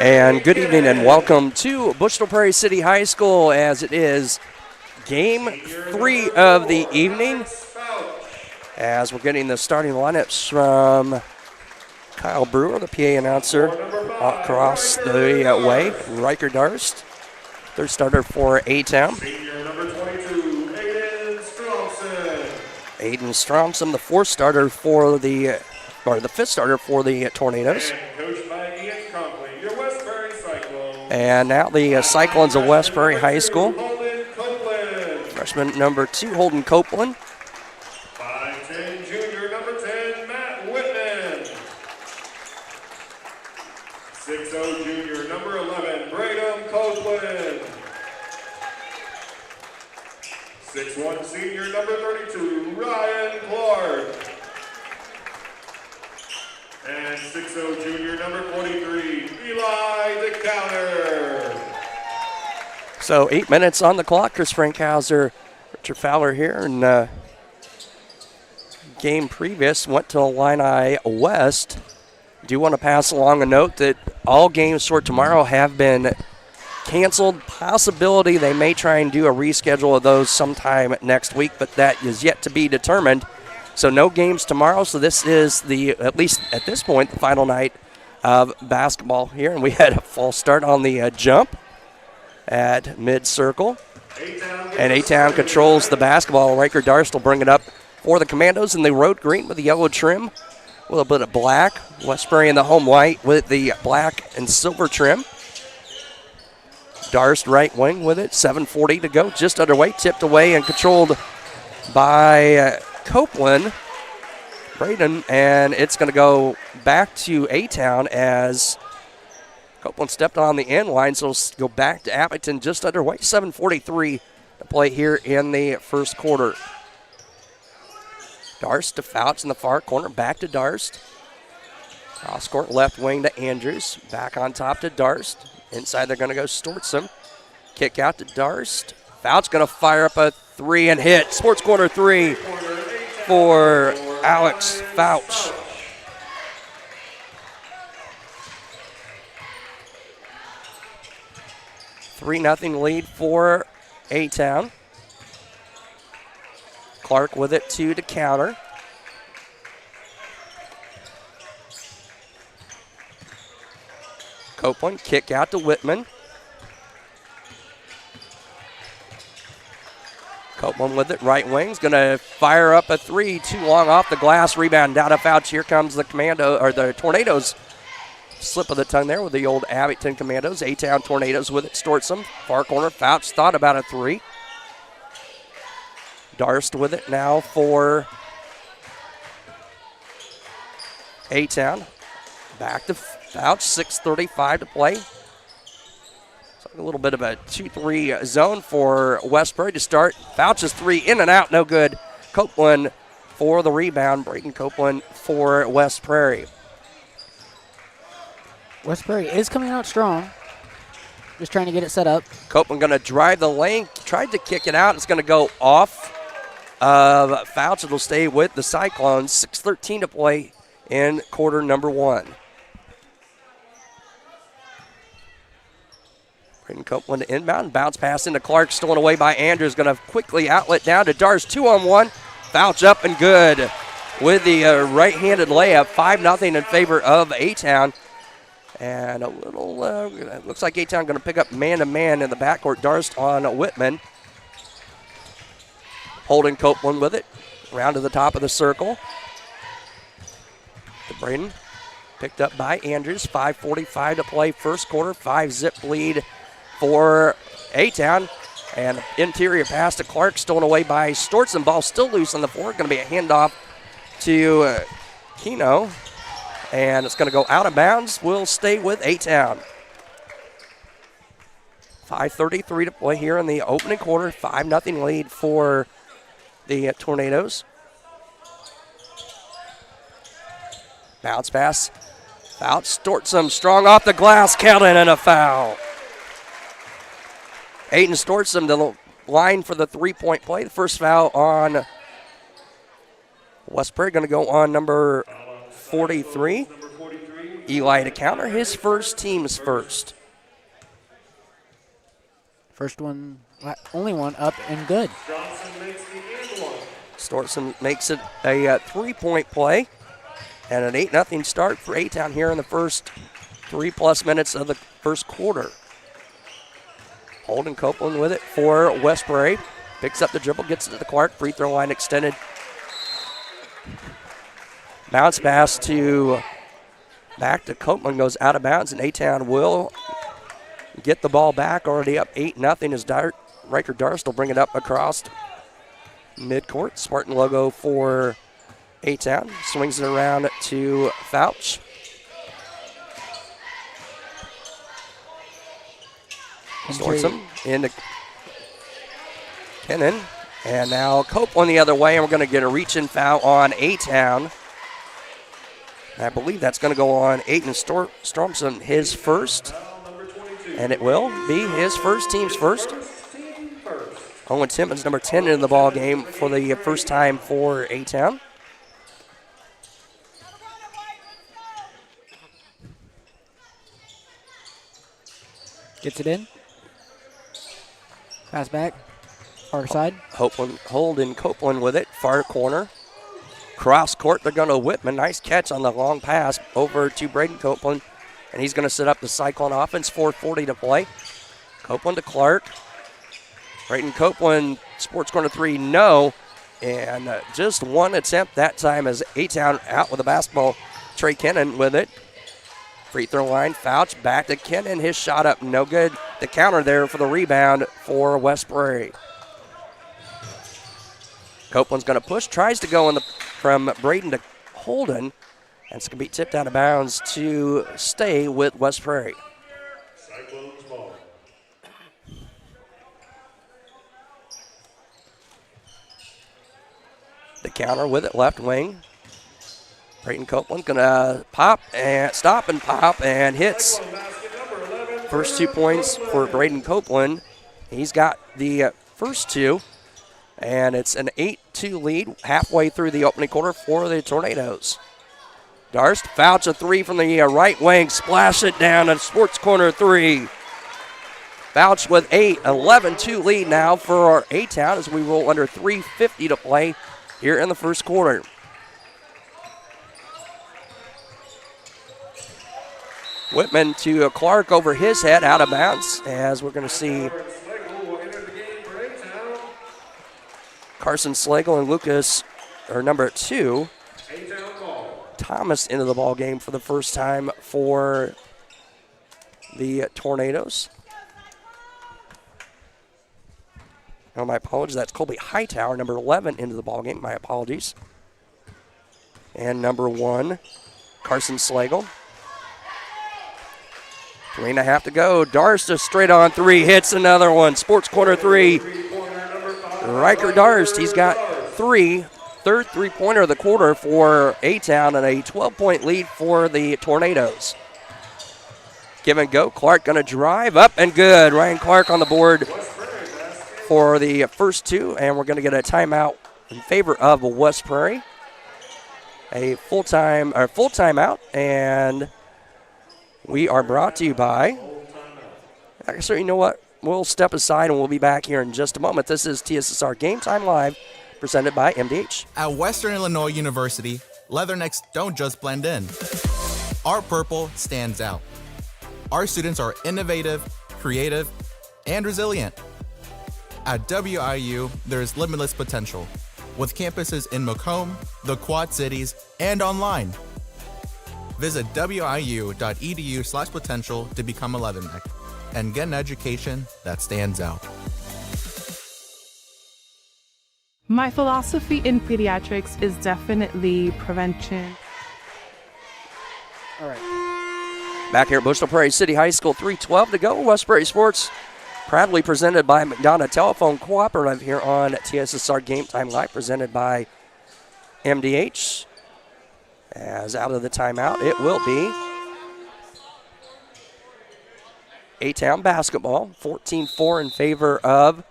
And good evening and welcome to Bushnell-Prairie City High School as it is game 3 of the evening. As we're getting the starting lineups from Kyle Brewer, the PA announcer, across the way. Riker Darst, third starter for A-Town. Aiden Stromson, the fourth starter for the fifth starter for the Tornadoes. And now the Cyclones of West Prairie High School. Freshman number 2, Holden Copeland. 5'10", junior number 10, Matt Whitman. 6'0", junior number 11, Braden Copeland. 6'1", senior number 32, Ryan Clark. And 6'0", junior number 43, Eli DeCounter. So 8 minutes on the clock. Chris Frankhauser, Richard Fowler here, and game previous went to Illini West. Do want to pass along a note that all games for tomorrow have been canceled. Possibility they may try and do a reschedule of those sometime next week, but that is yet to be determined. So no games tomorrow. So this is at least at this point, the final night of basketball here. And we had a false start on the jump at mid-circle. And A-Town controls the basketball. Riker Darst will bring it up for the Commandos in the road green with the yellow trim, with a little bit of black. West Prairie in the home white with the black and silver trim. Darst right wing with it. 7:40 to go, just underway. Tipped away and controlled by Copeland, Braden, and it's going to go back to A-Town as Copeland stepped on the end line, so it'll go back to Appleton just underway. 7:43 to play here in the first quarter. Darst to Fouch in the far corner, back to Darst. Cross court left wing to Andrews, back on top to Darst. Inside they're going to go Stortsom. Kick out to Darst. Fouch going to fire up a three and hit. Sports Corner 3 for Alex Fouch. $3-0 lead for A-Town. Clark with it, 2 to counter. Copeland, kick out to Whitman. Copeland with it, right wing's going to fire up a 3, too long off the glass, rebound down to Fouch. Here comes the the Tornadoes. Slip of the tongue there with the old Abington Commandos. A-Town Tornadoes with it, Stortsom. Far corner, Fouch thought about a 3. Darst with it now for A-Town. Back to Fouch, 6:35 to play. So a little bit of a 2-3 zone for West Prairie to start. Fouch's 3 in and out, no good. Copeland for the rebound. Braden Copeland for West Prairie. West Prairie is coming out strong. Just trying to get it set up. Copeland going to drive the lane. Tried to kick it out. It's going to go off of Fouch. It'll stay with the Cyclones. 6:13 to play in quarter number 1. Braden Copeland inbound. Bounce pass into Clark. Stolen away by Andrews. Going to quickly outlet down to Darst. 2-on-1. Fouch up and good with the right-handed layup. 5-0 in favor of A-Town. And a little, looks like A-Town going to pick up man-to-man in the backcourt. Darst on Whitman. Holding Copeland with it. Round to the top of the circle. To Braden. Picked up by Andrews. 5:45 to play first quarter. 5-zip lead for A-Town. And interior pass to Clark. Stolen away by Stortson. Ball still loose on the floor. Going to be a handoff to Keno. And it's going to go out of bounds. We'll stay with A-Town. 5:33 to play here in the opening quarter. 5-0 lead for the Tornadoes. Bounce pass. Fouch. Stortsom strong off the glass. Counted and a foul. Aiden Stortsom to the line for the three-point play. The first foul on West Prairie going to go on number 43. Eli to counter his first, team's first. First one, only one up and good. Johnson makes the and one. Storson makes it a 3-point play and an 8-0 start for A-Town here in the first 3+ minutes of the first quarter. Holden Copeland with it for West Prairie. Picks up the dribble, gets it to the Clark. Free throw line extended. Bounce pass back to Copeland, goes out of bounds, and A-Town will get the ball back. Already up 8-0 as Riker Darst will bring it up across midcourt. Spartan logo for A-Town. Swings it around to Fouch. Storson into Kennan. And now Copeland the other way, and we're going to get a reach-in foul on A-Town. I believe that's going to go on Aiden Stormson, his first. And it will be his first, team's first. Owen Timmons, number 10 in the ball game for the first time for A-Town. Gets it in. Pass back. Far side. Holden Copeland with it. Far corner. Cross court. They're going to Whitman. Nice catch on the long pass over to Braden Copeland. And he's going to set up the Cyclone offense. 4:40 to play. Copeland to Clark. Braden Copeland, sports corner three, no. And just one attempt that time as A-Town out with the basketball. Trey Kennan with it. Free throw line, Fouch back to Kennan. His shot up, no good. The counter there for the rebound for West Prairie. Copeland's going to push, tries to go from Braden to Holden. And it's going to be tipped out of bounds to stay with West Prairie. Cyclones ball. The counter with it, left wing. Braden Copeland going to stop and pop and hits. First 2 points for Braden Copeland. He's got the first two. And it's an 8-2 lead halfway through the opening quarter for the Tornadoes. Darst, Fouch a three from the right wing, splash it down at sports corner three. Fouch with 8, 11-2 lead now for A-Town as we roll under 3:50 to play here in the first quarter. Whitman to Clark over his head, out of bounds, as we're going to see Carson Slagle and Lucas, or number 2, Thomas into the ball game for the first time for the Tornadoes. Oh, my apologies. That's Colby Hightower, number 11, into the ball game. My apologies. And number 1, Carson Slagle. 3.5 to go. Darst a straight on three, hits another one. Sports corner three. Riker Darst, he's got 3. Third three-pointer of the quarter for A-Town and a 12-point lead for the Tornadoes. Give and go. Clark going to drive up and good. Ryan Clark on the board for the first two, and we're going to get a timeout in favor of West Prairie. A full timeout, and we are brought to you by. So you know what? We'll step aside and we'll be back here in just a moment. This is TSSR Game Time Live, presented by MDH. At Western Illinois University, leathernecks don't just blend in. Our purple stands out. Our students are innovative, creative, and resilient. At WIU, there is limitless potential, with campuses in Macomb, the Quad Cities, and online. Visit wiu.edu/potential to become a leatherneck and get an education that stands out. My philosophy in pediatrics is definitely prevention. All right. Back here at Bushnell-Prairie City High School, 3:12 to go. West Prairie Sports, proudly presented by McDonough Telephone Cooperative here on TSSR Game Time Live, presented by MDH. As out of the timeout, it will be A-Town basketball, 14-4 in favor of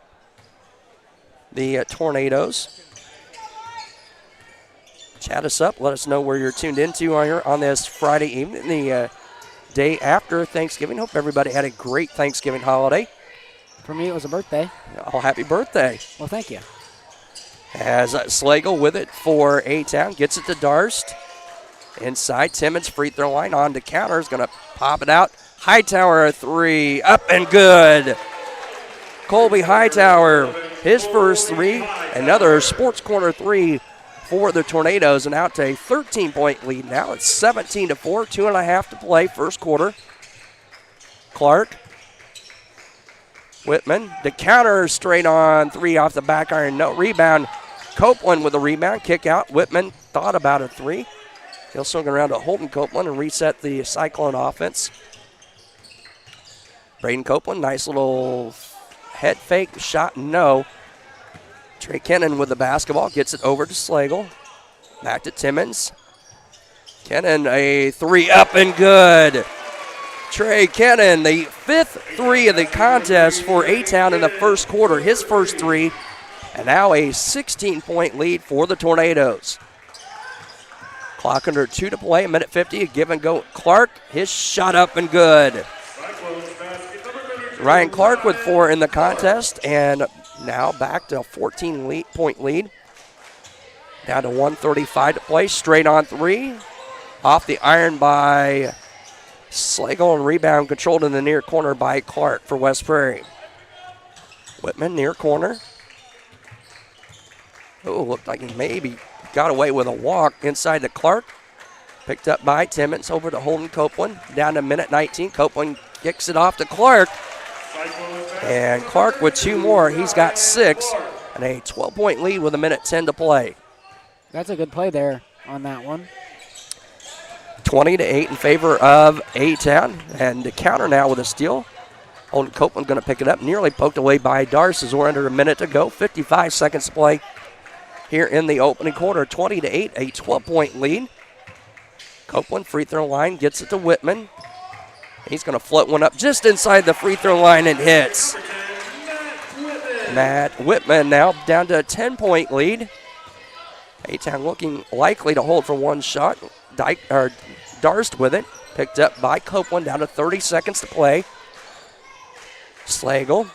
the Tornadoes. Chat us up. Let us know where you're tuned into on this Friday evening, the day after Thanksgiving. Hope everybody had a great Thanksgiving holiday. For me, it was a birthday. Oh, happy birthday. Well, thank you. As Slagle with it for A-Town. Gets it to Darst. Inside, Timmons, free throw line on to counter. Is going to pop it out. Hightower, a three. Up and good. Colby Hightower, his first three. Another Sports Corner three for the Tornadoes. And out to a 13-point lead now. It's 17-4, 2.5 to play, first quarter. Clark. Whitman, the counter straight on three off the back iron, no rebound. Copeland with a rebound, kick out. Whitman thought about a three. He'll swing around to Holden Copeland and reset the Cyclone offense. Braden Copeland, nice little head fake shot, no. Trey Kennan with the basketball, gets it over to Slagle. Back to Timmons. Kennan, a three up and good. Trey Kennan, the fifth three of the contest for A-Town in the first quarter, his first three, and now a 16-point lead for the Tornadoes. Clock under 2 to play, a minute 50, a give and go. Clark, his shot up and good. Ryan Clark with 4 in the contest, and now back to a 14-point lead. Down to 1:35 to play, straight on three. Off the iron by Slagle, and rebound controlled in the near corner by Clark for West Prairie. Whitman near corner. Oh, looked like he maybe got away with a walk inside to Clark. Picked up by Timmons over to Holden Copeland. Down to minute 19. Copeland kicks it off to Clark. And Clark with 2 more. He's got 6 and a 12-point lead with a minute 10 to play. That's a good play there on that one. 20-8 in favor of A-Town. And the counter now with a steal. Holden Copeland going to pick it up. Nearly poked away by Darce as we're under a minute to go. 55 seconds to play here in the opening quarter. 20-8, a 12-point lead. Copeland, free throw line, gets it to Whitman. He's going to float one up just inside the free throw line and hits. Matt Whitman now down to a 10-point lead. A-Town looking likely to hold for one shot. Darst with it. Picked up by Copeland, down to 30 seconds to play. Slagle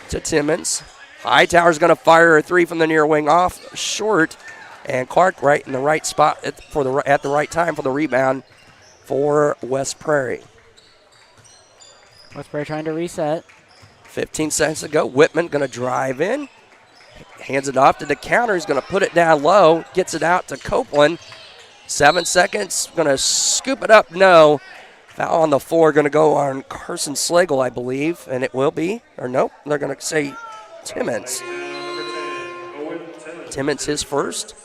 to Timmons. Hightower's going to fire a three from the near wing off short. And Clark right in the right spot at the right time for the rebound for West Prairie. West Prairie trying to reset. 15 seconds to go. Whitman going to drive in. Hands it off to the counter. He's going to put it down low. Gets it out to Copeland. 7 seconds. Going to scoop it up. No. Foul on the floor. Going to go on Carson Slagle, I believe. And it will be. Or nope. They're going to say Timmons. Timmons his first.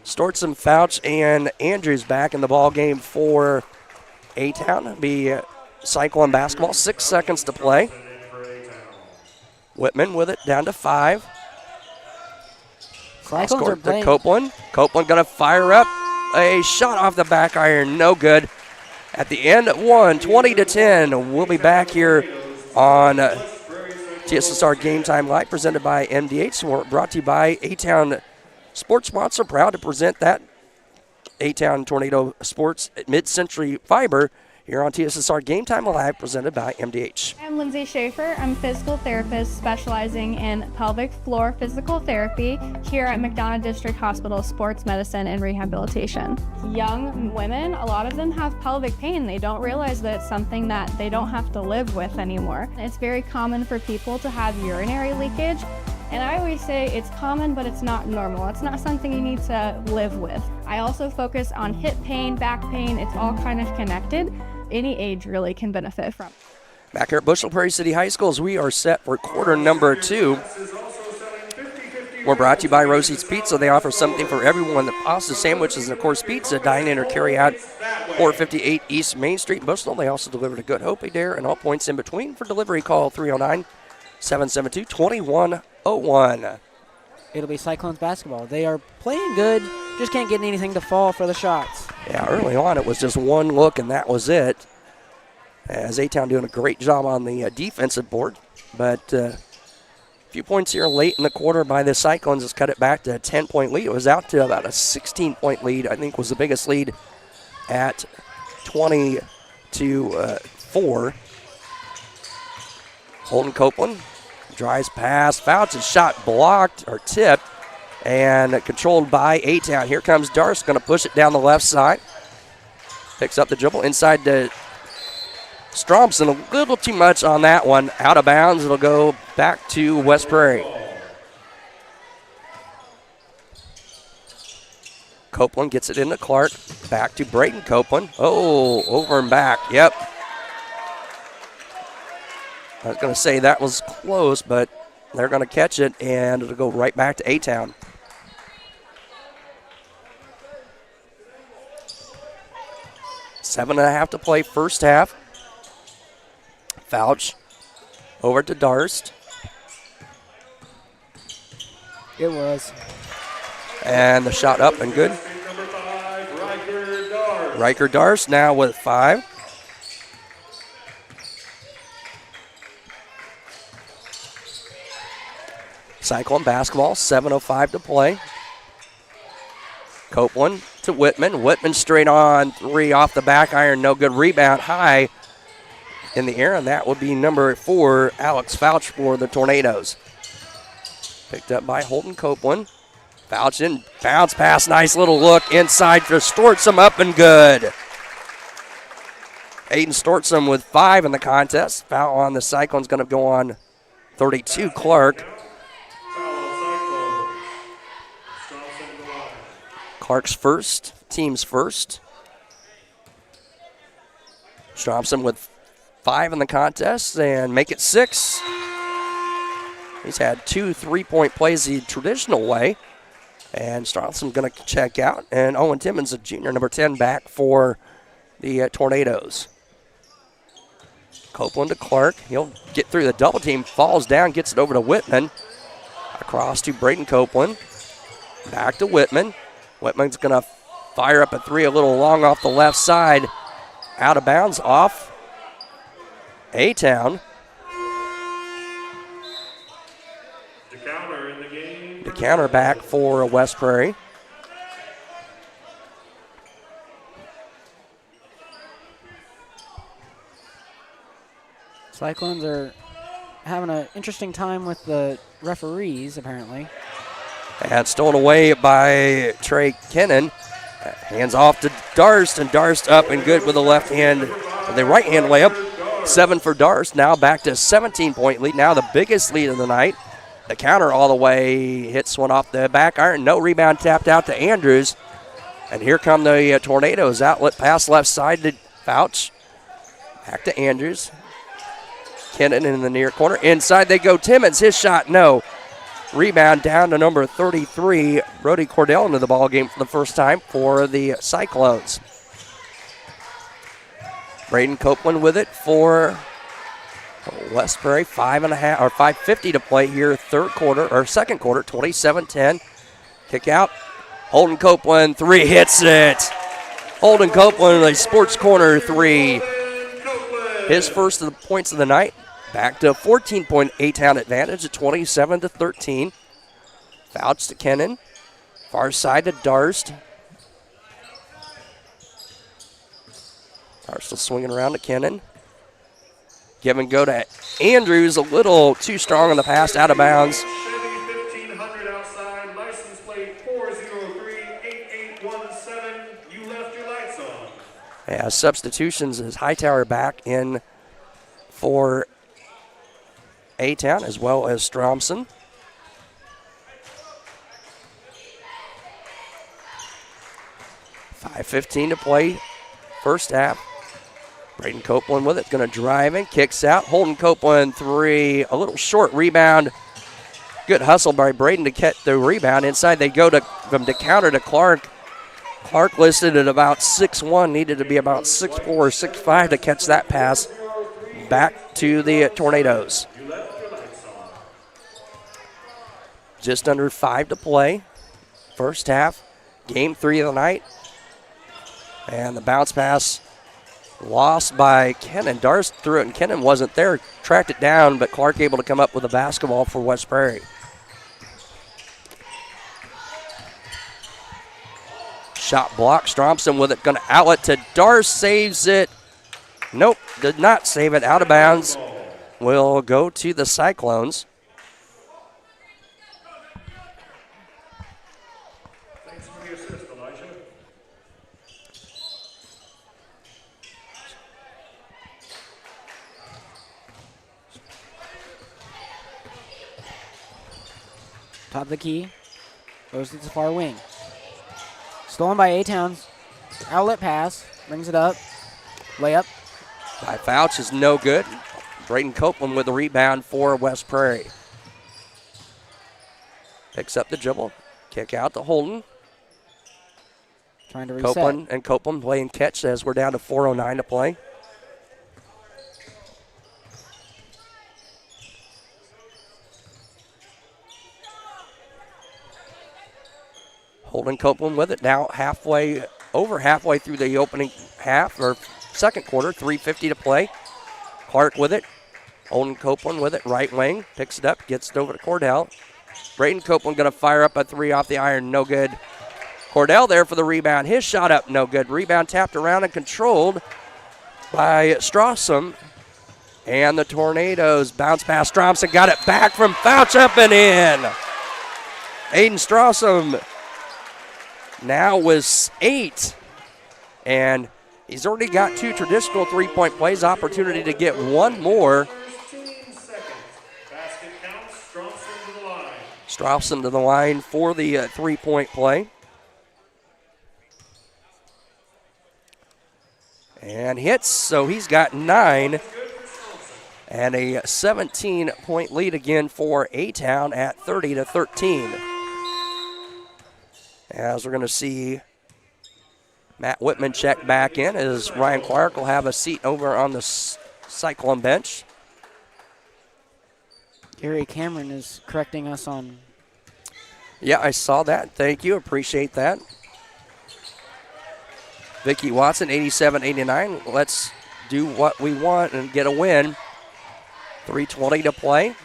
Stortson, Fouch, and Andrews back in the ball game for A-Town. Be Cyclone basketball. 6 seconds to play. Whitman with it down to 5. Cyclones are playing. Copeland. Copeland going to fire up a shot off the back iron. No good. At the end, 20-10. We'll be back here on TSSR Game Time Live, presented by MDH. We're brought to you by A-Town Sports Sponsor. Proud to present that A-Town Tornado Sports Mid-Century Fiber here on TSSR Game Time Live, presented by MDH. I'm Lindsay Schaefer. I'm a physical therapist specializing in pelvic floor physical therapy here at McDonough District Hospital Sports Medicine and Rehabilitation. Young women, a lot of them have pelvic pain. They don't realize that it's something that they don't have to live with anymore. It's very common for people to have urinary leakage. And I always say it's common, but it's not normal. It's not something you need to live with. I also focus on hip pain, back pain. It's all kind of connected. Any age really can benefit from. Back here at Bushnell-Prairie City High Schools, we are set for quarter number 2. We're brought to you by Rosie's Pizza. They offer something for everyone: the pasta, sandwiches, and of course pizza. Dine in or carry out 458 East Main Street in Bushnell. They also deliver to Good Hope, Adair, and all points in between. For delivery, call 309-772-2101. It'll be Cyclones basketball. They are playing good, just can't get anything to fall for the shots. Yeah, early on it was just one look and that was it. As A-Town doing a great job on the defensive board. But few points here late in the quarter by the Cyclones has cut it back to a 10-point lead. It was out to about a 16-point lead, I think was the biggest lead at 20-4. Holden Copeland drives past, fouls, his shot blocked or tipped and controlled by A-Town. Here comes Darst, going to push it down the left side. Picks up the dribble inside to Stromson. A little too much on that one. Out of bounds. It'll go back to West Prairie. Copeland gets it into Clark. Back to Brayton Copeland. Oh, over and back. Yep. I was going to say that was close, but they're going to catch it, and it'll go right back to A-Town. Seven and a half to play first half. Fouch over to Darst. It was. And the shot up and good. Number 5, Riker Darst. Riker Darst now with 5. Cyclone basketball, 7:05 to play. Copeland to Whitman. Whitman straight on 3 off the back iron. No good. Rebound high in the air, and that would be number 4, Alex Fouch for the Tornadoes. Picked up by Holden Copeland. Fouch in, bounce pass, nice little look inside for Stortzum, up and good. Aiden Stortzum with 5 in the contest. Foul on the Cyclone's going to go on 32, Clark. Clark's first, team's first. Stromson with 5 in the contest and make it 6. He's had 2 3-point plays the traditional way. And Stromson's going to check out. And Owen Timmons, a junior, number 10, back for the Tornadoes. Copeland to Clark. He'll get through the double team, falls down, gets it over to Whitman. Across to Brayton Copeland. Back to Whitman. Whitman's going to fire up a 3 a little long off the left side. Out of bounds off A-Town. The counter back for West Prairie. Cyclones are having an interesting time with the referees, apparently. And stolen away by Trey Kennan. Hands off to Darst, and Darst up and good with the left hand, the right hand layup. 7 for Darst, now back to 17-point lead, now the biggest lead of the night. The counter all the way, hits one off the back iron, no rebound, tapped out to Andrews. And here come the Tornadoes, outlet pass left side to Fouch. Back to Andrews. Kennan in the near corner, inside they go, Timmons, his shot, no. Rebound down to number 33, Brody Cordell into the ball game for the first time for the Cyclones. Braden Copeland with it for West Prairie. 5:50 to play here, second quarter, 27-10. Kick out. Holden Copeland, 3 hits it. Holden Copeland, a sports corner 3. His first of the points of the night. Back to a 14-point A-Town advantage at 27-13. Fouch to Kennan. Far side to Darst. Darst still swinging around to Kennan. Give and go to Andrews. A little too strong on the pass, out of bounds. Chevy 1500 outside, license plate 403-8817. You left your lights on. Yeah, substitutions is Hightower back in for A-Town as well as Stromson. .5:15 to play first half. Braden Copeland with it, going to drive in, kicks out. Holden Copeland 3, a little short rebound. Good hustle by Braden to get the rebound. Inside they go from counter to Clark. Clark listed at about 6'1", needed to be about 6'4", 6'5" to catch that pass. Back to the Tornadoes. Just under 5 to play. First half, game 3 of the night. And the bounce pass Lost by Kennan. Darst threw it, and Kennan wasn't there. Tracked it down, but Clark able to come up with a basketball for West Prairie. Shot block. Stromson with it. Going to outlet to Darst. Saves it. Nope, did not save it. Out of bounds. Will go to the Cyclones. Thanks for the assist, Elijah. Top of the key. Goes to the far wing. Stolen by A-Towns. Outlet pass. Brings it up. Layup. By Fouch is no good. Braden Copeland with the rebound for West Prairie. Picks up the dribble. Kick out to Holden. Trying to reset. Copeland playing catch as we're down to 4:09 to play. Holden Copeland with it now over halfway through the opening half or second quarter, 3:50 to play. Clark with it. Holden Copeland with it, right wing, picks it up, gets it over to Cordell. Braden Copeland going to fire up a three off the iron, no good. Cordell there for the rebound. His shot up, no good. Rebound tapped around and controlled by Strawson. And the Tornadoes bounce past Stromson, got it back from Fouch up and in. Aiden Strawson now with 8. And he's already got 2 traditional three-point plays. Opportunity to get one more. 15 seconds. Basket counts. Stromson to the line. Strawson to the line for the three-point play. And hits, so he's got 9. And a 17-point lead again for A-Town at 30-13. As we're going to see Matt Whitman check back in as Ryan Clark will have a seat over on the Cyclone bench. Gary Cameron is correcting us on. Yeah, I saw that. Thank you. Appreciate that. Vicky Watson, 87-89. Let's do what we want and get a win. 3:20 to play.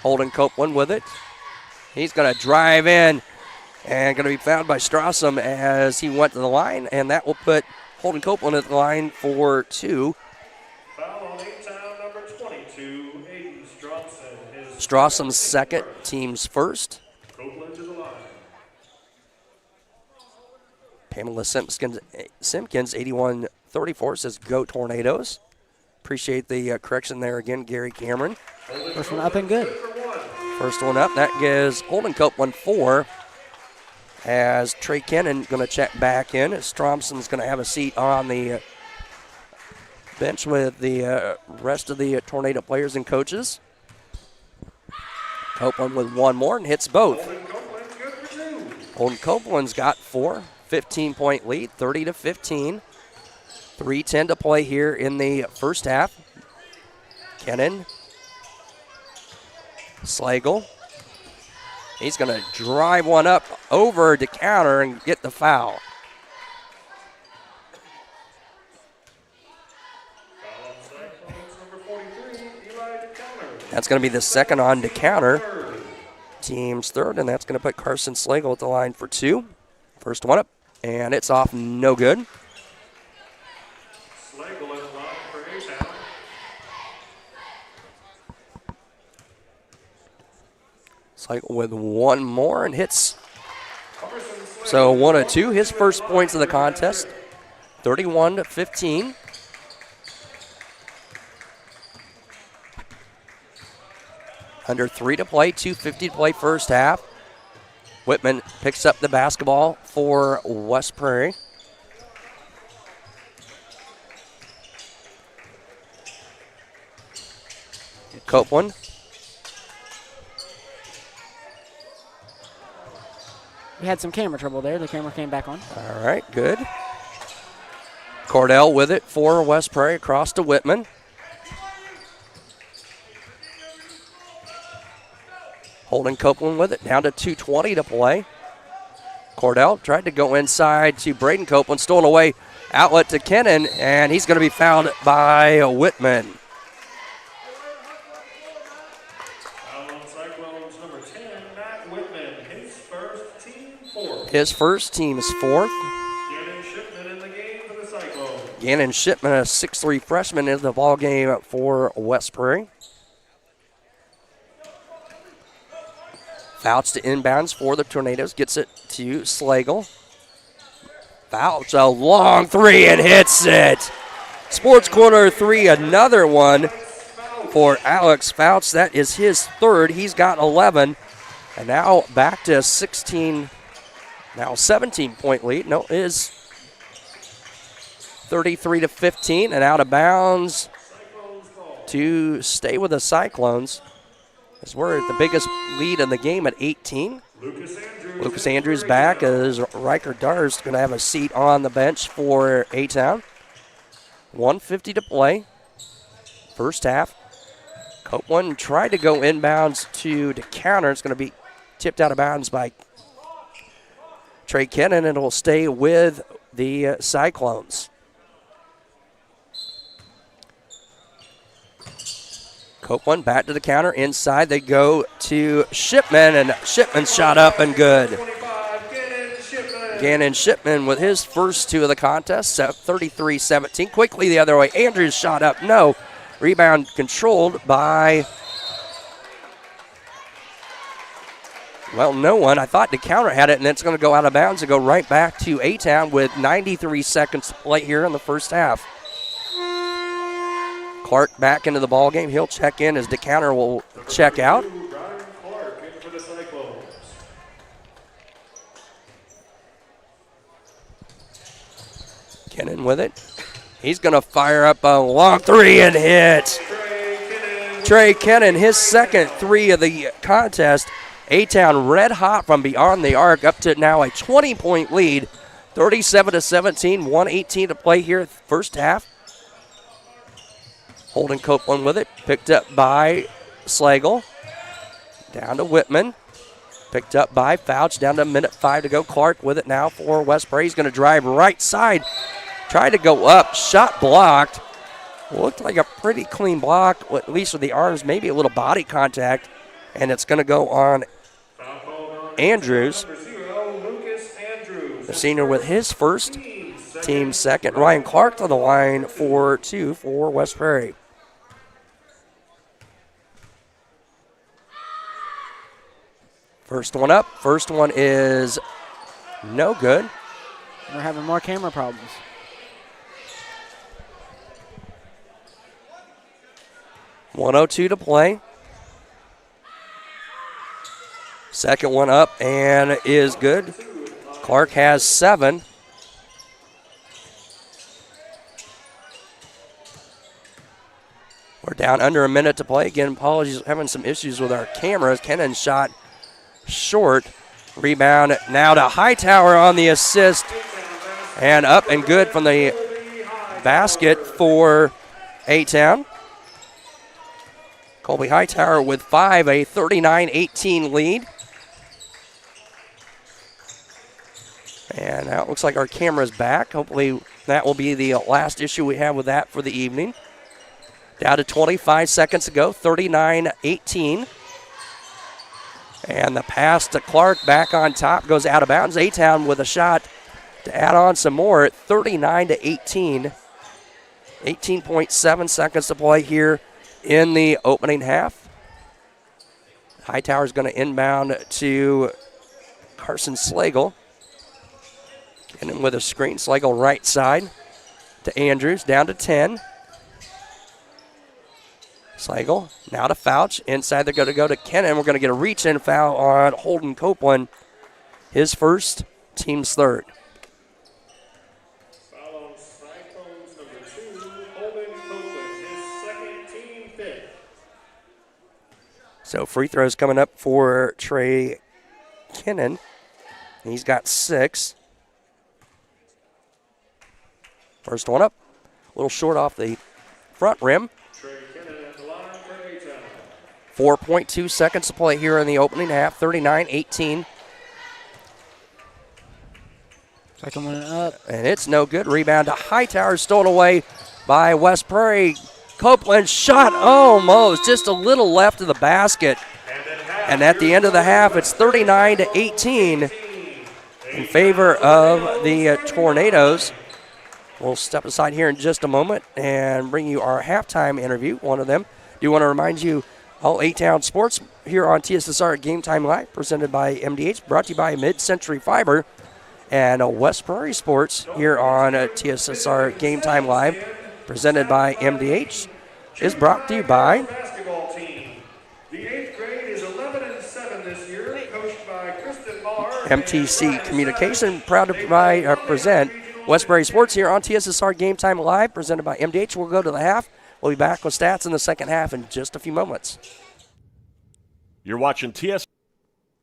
Holden Copeland with it. He's going to drive in and going to be fouled by Strawson as he went to the line, and that will put Holden Copeland at the line for 2. Foul on A-Town number 22, Aiden Stromson. Strawson's second, team's first. Copeland to the line. Pamela Simpkins 81-34 says go Tornadoes. Appreciate the correction there again, Gary Cameron. First one up and good. First one up. That gives Holden Copeland 4. As Trey Kennan going to check back in. Stromson's going to have a seat on the bench with the rest of the Tornado players and coaches. Copeland with one more and hits both. Holden Copeland's got 4. 15-point lead, 30-15. 3:10 to play here in the first half. Kennan. Slagle. He's going to drive one up over to counter and get the foul. That's going to be the second on to counter. Team's third, and that's going to put Carson Slagle at the line for 2. First one up, and it's off, no good. Slagle at the line for A-Town. Slagle with one more and hits. So 1 of 2, his first points of the contest. 31-15. Under 3 to play, 2:50 to play first half. Whitman picks up the basketball for West Prairie. Copeland. We had some camera trouble there. The camera came back on. All right, good. Cordell with it for West Prairie across to Whitman. Holden Copeland with it, down to 2:20 to play. Cordell tried to go inside to Braden Copeland, stolen away Outlet to Kennan, and he's going to be fouled by Whitman. Foul on Cyclones number 10, Matt Whitman, his first, team fourth. His first, team's fourth. Gannon Shipman in the game for the Cyclones. Gannon Shipman, a 6'3 freshman, in the ball game for West Prairie. Fouts to inbounds for the Tornadoes. Gets it to Slagle. Fouts a long three and hits it. Sports Corner 3, another one for Alex Fouts. That is his third. He's got 11. And now back to 16, now 17-point lead. No, it is 33-15 and out of bounds to stay with the Cyclones. As we're at the biggest lead in the game at 18. Lucas Andrews back as Riker Darst going to have a seat on the bench for A-Town. 1:50 to play. First half. Copeland tried to go inbounds to counter. It's going to be tipped out of bounds by Trey Kennan, and it will stay with the Cyclones. Copeland back to the counter. Inside they go to Shipman, and Shipman's shot up and good. Gannon Shipman with his first two of the contest, 33-17. Quickly the other way. Andrews shot up, no. Rebound controlled by, well, no one. I thought the counter had it, and it's going to go out of bounds and go right back to A-Town with 93 seconds to play here in the first half. Clark back into the ball game. He'll check in as DeCounter will check out. Kennan with it. He's going to fire up a long three and hit. Trey Kennan, his second three of the contest. A-Town red hot from beyond the arc, up to now a 20-point lead. 37-17, 1:18 to play here first half. Holden Copeland with it, picked up by Slagle. Down to Whitman. Picked up by Fouch, down to 1:05 to go. Clark with it now for West Prairie. He's going to drive right side. Tried to go up, shot blocked. Looked like a pretty clean block, at least with the arms, maybe a little body contact. And it's going to go on Andrews. The senior with his first, team second. Ryan Clark to the line for two for West Prairie. First one up. First one is no good. We're having more camera problems. .102 to play. Second one up and is good. Clark has 7. We're down under a minute to play. Again, apologies, having some issues with our cameras. Kennan shot short. Rebound now to Hightower on the assist. And up and good from the basket for A-Town. Colby Hightower with 5, a 39-18 lead. And now it looks like our camera's back. Hopefully that will be the last issue we have with that for the evening. Down to 25 seconds to go, 39-18. And the pass to Clark back on top goes out of bounds. A-Town with a shot to add on some more at 39-18. 18.7 seconds to play here in the opening half. Hightower's going to inbound to Carson Slagle. And with a screen, Slagle right side to Andrews, down to 10. Slagle now to Fouch. Inside they're going to go to Kennan. We're going to get a reach-in foul on Holden Copeland. His first, team's third. Foul on Cyclones number 2, Holden Copeland, his second, team fifth. So free throws coming up for Trey Kennan. He's got 6. First one up, a little short off the front rim. 4.2 seconds to play here in the opening half, 39-18. Second one up. And it's no good. Rebound to Hightower, stolen away by West Prairie. Copeland shot almost, just a little left of the basket. And at the end of the half, it's 39-18 in favor of the Tornadoes. We'll step aside here in just a moment and bring you our halftime interview, one of them. Do want to remind you, all A-Town sports here on TSSR Game Time Live, presented by MDH, brought to you by Mid-Century Fiber. And West Prairie Sports here on TSSR Game Time Live, presented by MDH, is brought to you by Basketball team. The 8th grade is 11-7 this year, coached by Kristen Marr. MTC Communication, proud to present West Prairie Sports here on TSSR Game Time Live, presented by MDH. We'll go to the half. We'll be back with stats in the second half in just a few moments. You're watching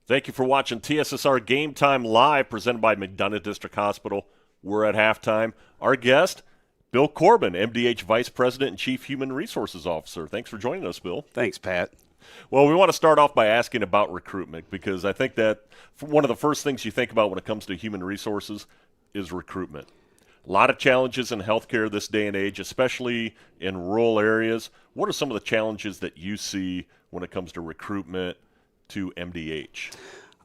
Thank you for watching TSSR Game Time Live, presented by McDonough District Hospital. We're at halftime. Our guest, Bill Corbin, MDH Vice President and Chief Human Resources Officer. Thanks for joining us, Bill. Thanks, Pat. Well, we want to start off by asking about recruitment, because I think that one of the first things you think about when it comes to human resources is recruitment. A lot of challenges in healthcare this day and age, especially in rural areas. What are some of the challenges that you see when it comes to recruitment to MDH?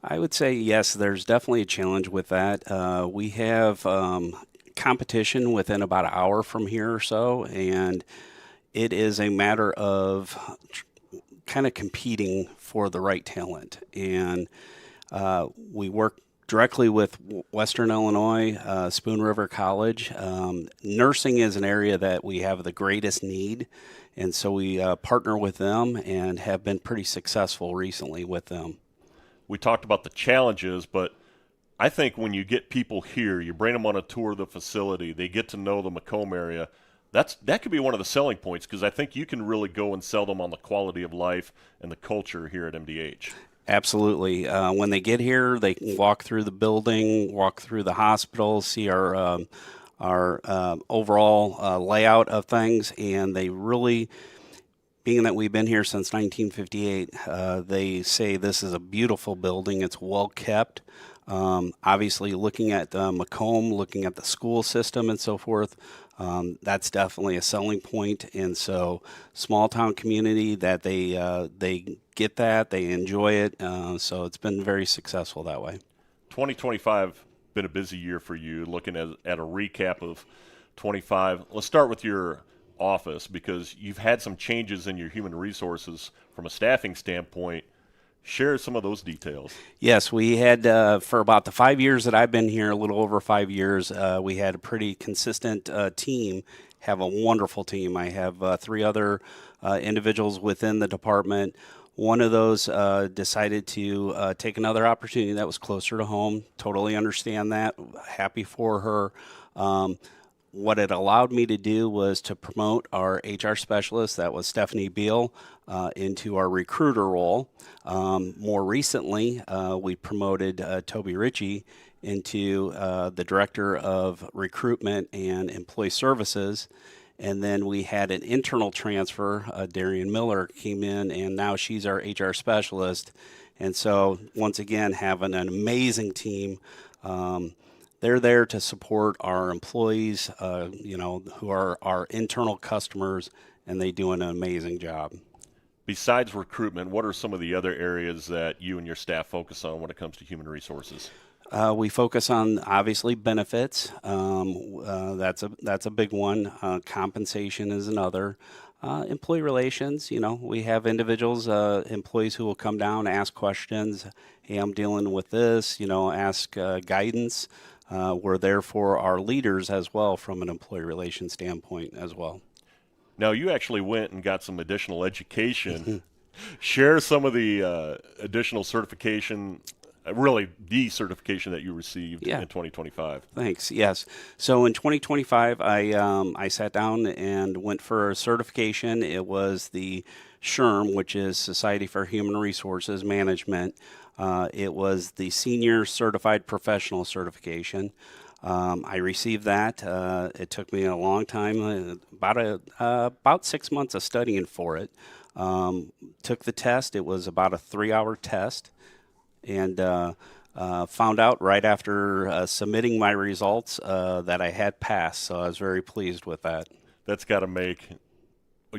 I would say yes, there's definitely a challenge with that. We have competition within about an hour from here or so, and it is a matter of kind of competing for the right talent. And we work directly with Western Illinois, Spoon River College. Nursing is an area that we have the greatest need, and so we partner with them and have been pretty successful recently with them. We talked about the challenges, but I think when you get people here, you bring them on a tour of the facility, they get to know the Macomb area, that could be one of the selling points, because I think you can really go and sell them on the quality of life and the culture here at MDH. Absolutely. When they get here, they can walk through the building, walk through the hospital, see our overall layout of things, and they really, being that we've been here since 1958, they say this is a beautiful building. It's well kept. Obviously, looking at Macomb, looking at the school system and so forth, that's definitely a selling point. And so, small town community that they get that, they enjoy it. So it's been very successful that way. 2025 been a busy year for you. Looking at a recap of 25, let's start with your office, because you've had some changes in your human resources from a staffing standpoint. Share some of those details. Yes, we had, for about the 5 years that I've been here, a little over 5 years, we had a pretty consistent team, have a wonderful team. I have 3 other individuals within the department. One of those decided to take another opportunity that was closer to home. Totally understand that. Happy for her. What it allowed me to do was to promote our HR specialist, that was Stephanie Beal, into our recruiter role. More recently, we promoted Toby Ritchie into the Director of Recruitment and Employee Services. And then we had an internal transfer. Darian Miller came in, and now she's our HR specialist. And so, once again, having an amazing team. They're there to support our employees, who are our internal customers, and they do an amazing job. Besides recruitment, what are some of the other areas that you and your staff focus on when it comes to human resources? We focus on, obviously, benefits. That's a big one. Compensation is another. Employee relations, we have individuals, employees who will come down, ask questions. Hey, I'm dealing with this, ask guidance. We're there for our leaders as well from an employee relations standpoint as well. Now, you actually went and got some additional education. Share some of the additional certification, really the certification that you received in 2025. Thanks. Yes. So in 2025, I sat down and went for a certification. It was the SHRM, which is Society for Human Resources Management. It was the Senior Certified Professional Certification. I received that. It took me a long time, about 6 months of studying for it. Took the test. It was about a 3-hour test. And Found out right after submitting my results that I had passed, so I was very pleased with that. That's got to make,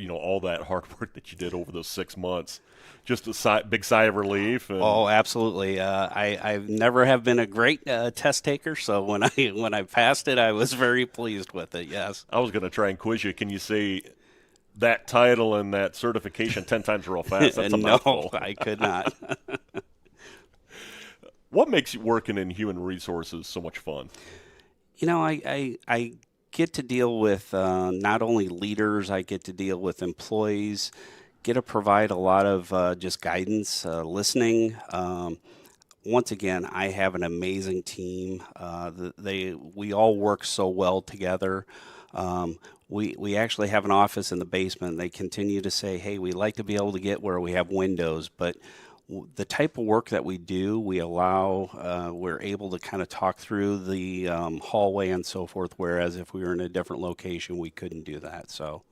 all that hard work that you did over those 6 months, just a big sigh of relief. And Oh, absolutely. I never have been a great test taker, so when I passed it, I was very pleased with it, yes. I was going to try and quiz you. Can you say that title and that certification 10 times real fast? That's a No, mouthful. I could not. What makes working in human resources so much fun? I get to deal with not only leaders, I get to deal with employees, get to provide a lot of just guidance, listening. Once again, I have an amazing team. We all work so well together. We actually have an office in the basement. They continue to say, hey, we like to be able to get where we have windows, but the type of work that we do, we're able to kind of talk through the hallway and so forth, whereas if we were in a different location, we couldn't do that. So,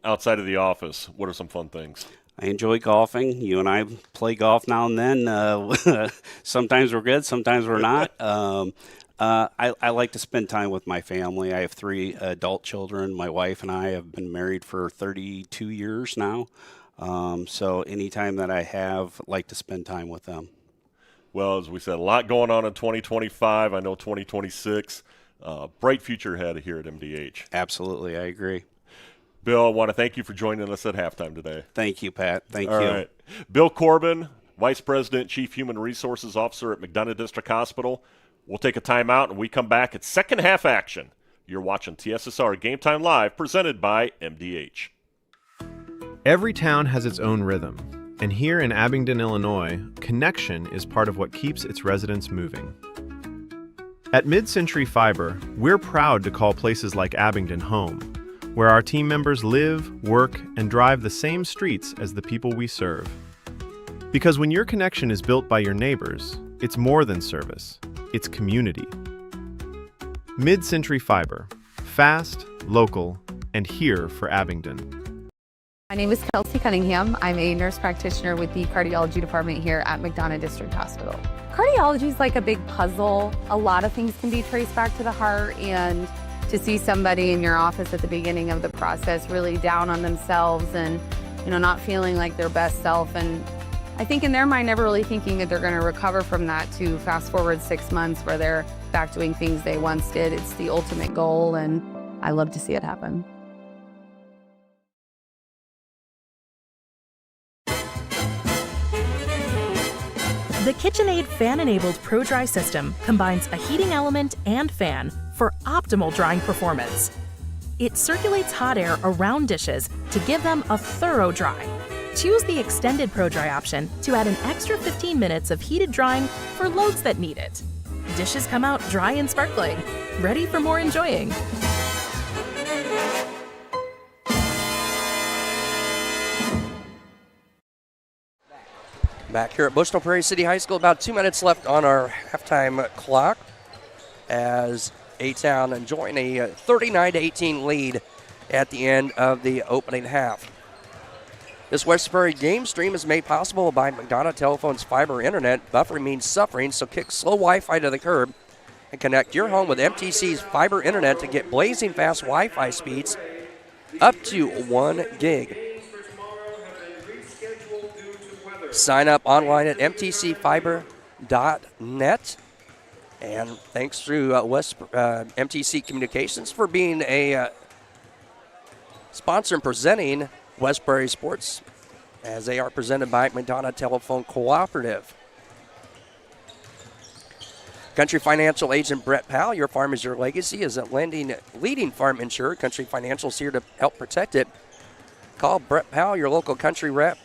outside of the office, what are some fun things? I enjoy golfing. You and I play golf now and then. Sometimes we're good, sometimes we're not. I like to spend time with my family. I have 3 adult children. My wife and I have been married for 32 years now. So anytime that I have, like to spend time with them. Well, as we said, a lot going on in 2025. I know 2026. Bright future ahead here at MDH. Absolutely, I agree. Bill, I want to thank you for joining us at halftime today. Thank you, Pat. Thank All you. right. Bill Corbin, Vice President, Chief Human Resources Officer at McDonough District Hospital. We'll take a timeout, and we come back at second half action. You're watching TSSR Game Time Live, presented by MDH. Every town has its own rhythm, and here in Abingdon, Illinois, connection is part of what keeps its residents moving. At Mid-Century Fiber, we're proud to call places like Abingdon home, where our team members live, work, and drive the same streets as the people we serve. Because when your connection is built by your neighbors, it's more than service, it's community. Mid-Century Fiber, fast, local, and here for Abingdon. My name is Kelsey Cunningham. I'm a nurse practitioner with the cardiology department here at McDonough District Hospital. Cardiology is like a big puzzle. A lot of things can be traced back to the heart, and to see somebody in your office at the beginning of the process really down on themselves and not feeling like their best self, and I think in their mind never really thinking that they're going to recover from that, to fast forward 6 months where they're back doing things they once did. It's the ultimate goal, and I love to see it happen. The KitchenAid fan-enabled Pro-Dry system combines a heating element and fan for optimal drying performance. It circulates hot air around dishes to give them a thorough dry. Choose the extended Pro-Dry option to add an extra 15 minutes of heated drying for loads that need it. Dishes come out dry and sparkling, ready for more enjoying. Back here at Bushnell-Prairie City High School, about 2 minutes left on our halftime clock as A-Town enjoying a 39-18 lead at the end of the opening half. This Westbury game stream is made possible by McDonough Telephone's fiber internet. Buffering means suffering, so kick slow Wi-Fi to the curb and connect your home with MTC's fiber internet to get blazing fast Wi-Fi speeds up to 1 gig. Sign up online at mtcfiber.net. And thanks to MTC Communications for being a sponsor and presenting Westbury Sports, as they are presented by McDonough Telephone Cooperative. Country Financial agent Brett Powell, your farm is your legacy, is a leading farm insurer. Country Financial is here to help protect it. Call Brett Powell, your local country rep,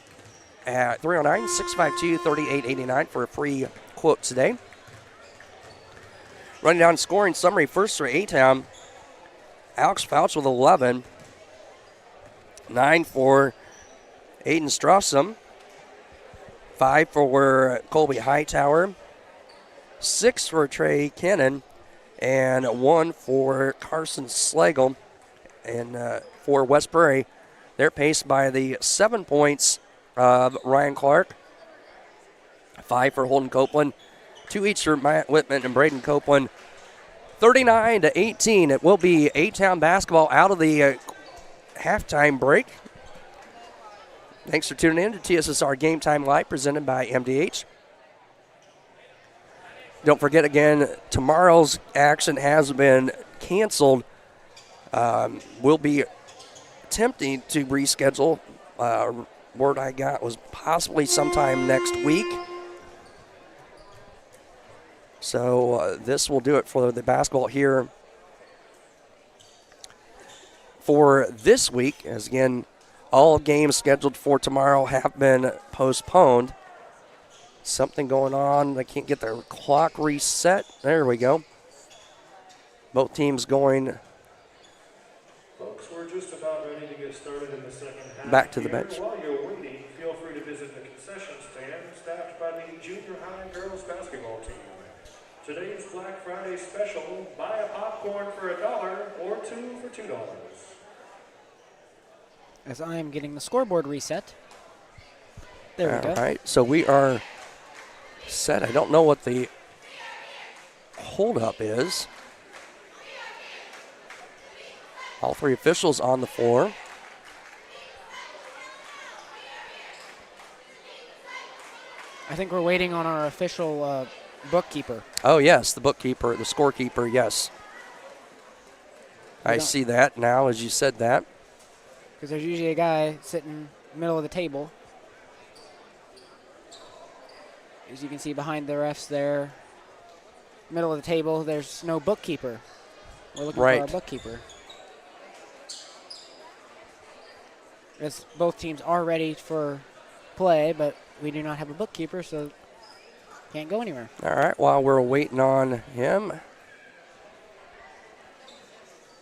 at 309-652-3889 for a free quote today. Running down scoring summary, first for A-Town, Alex Fouch with 11. 9 for Aiden Strawsome. 5 for Colby Hightower. 6 for Trey Cannon. And 1 for Carson Slagle. And for Westbury, they're paced by the 7 points of Ryan Clark. 5 for Holden Copeland. 2 each for Matt Whitman and Braden Copeland. 39-18. It will be A-Town basketball out of the halftime break. Thanks for tuning in to TSSR Game Time Live, presented by MDH. Don't forget, again, tomorrow's action has been canceled. We'll be attempting to reschedule. Word I got was possibly sometime next week. So this will do it for the basketball here for this week. As again, all games scheduled for tomorrow have been postponed. Something going on. They can't get their clock reset. There we go. Both teams going Folks, we're just about ready to get started in the second half. back to the bench. While you're waiting, feel free to visit the concession stand staffed by the junior high girls basketball team. Today's Black Friday special, buy a popcorn for $1 or 2 for $2. As I am getting the scoreboard reset. There we go. All right, so we are set. I don't know what the holdup is. All three officials on the floor. I think we're waiting on our official bookkeeper. Oh, yes, the bookkeeper, the scorekeeper, yes. I see that now as you said that. Because there's usually a guy sitting in the middle of the table. As you can see behind the refs there, middle of the table, there's no bookkeeper. We're looking for our bookkeeper. As both teams are ready for play, but we do not have a bookkeeper, so can't go anywhere. All right, while we're waiting on him,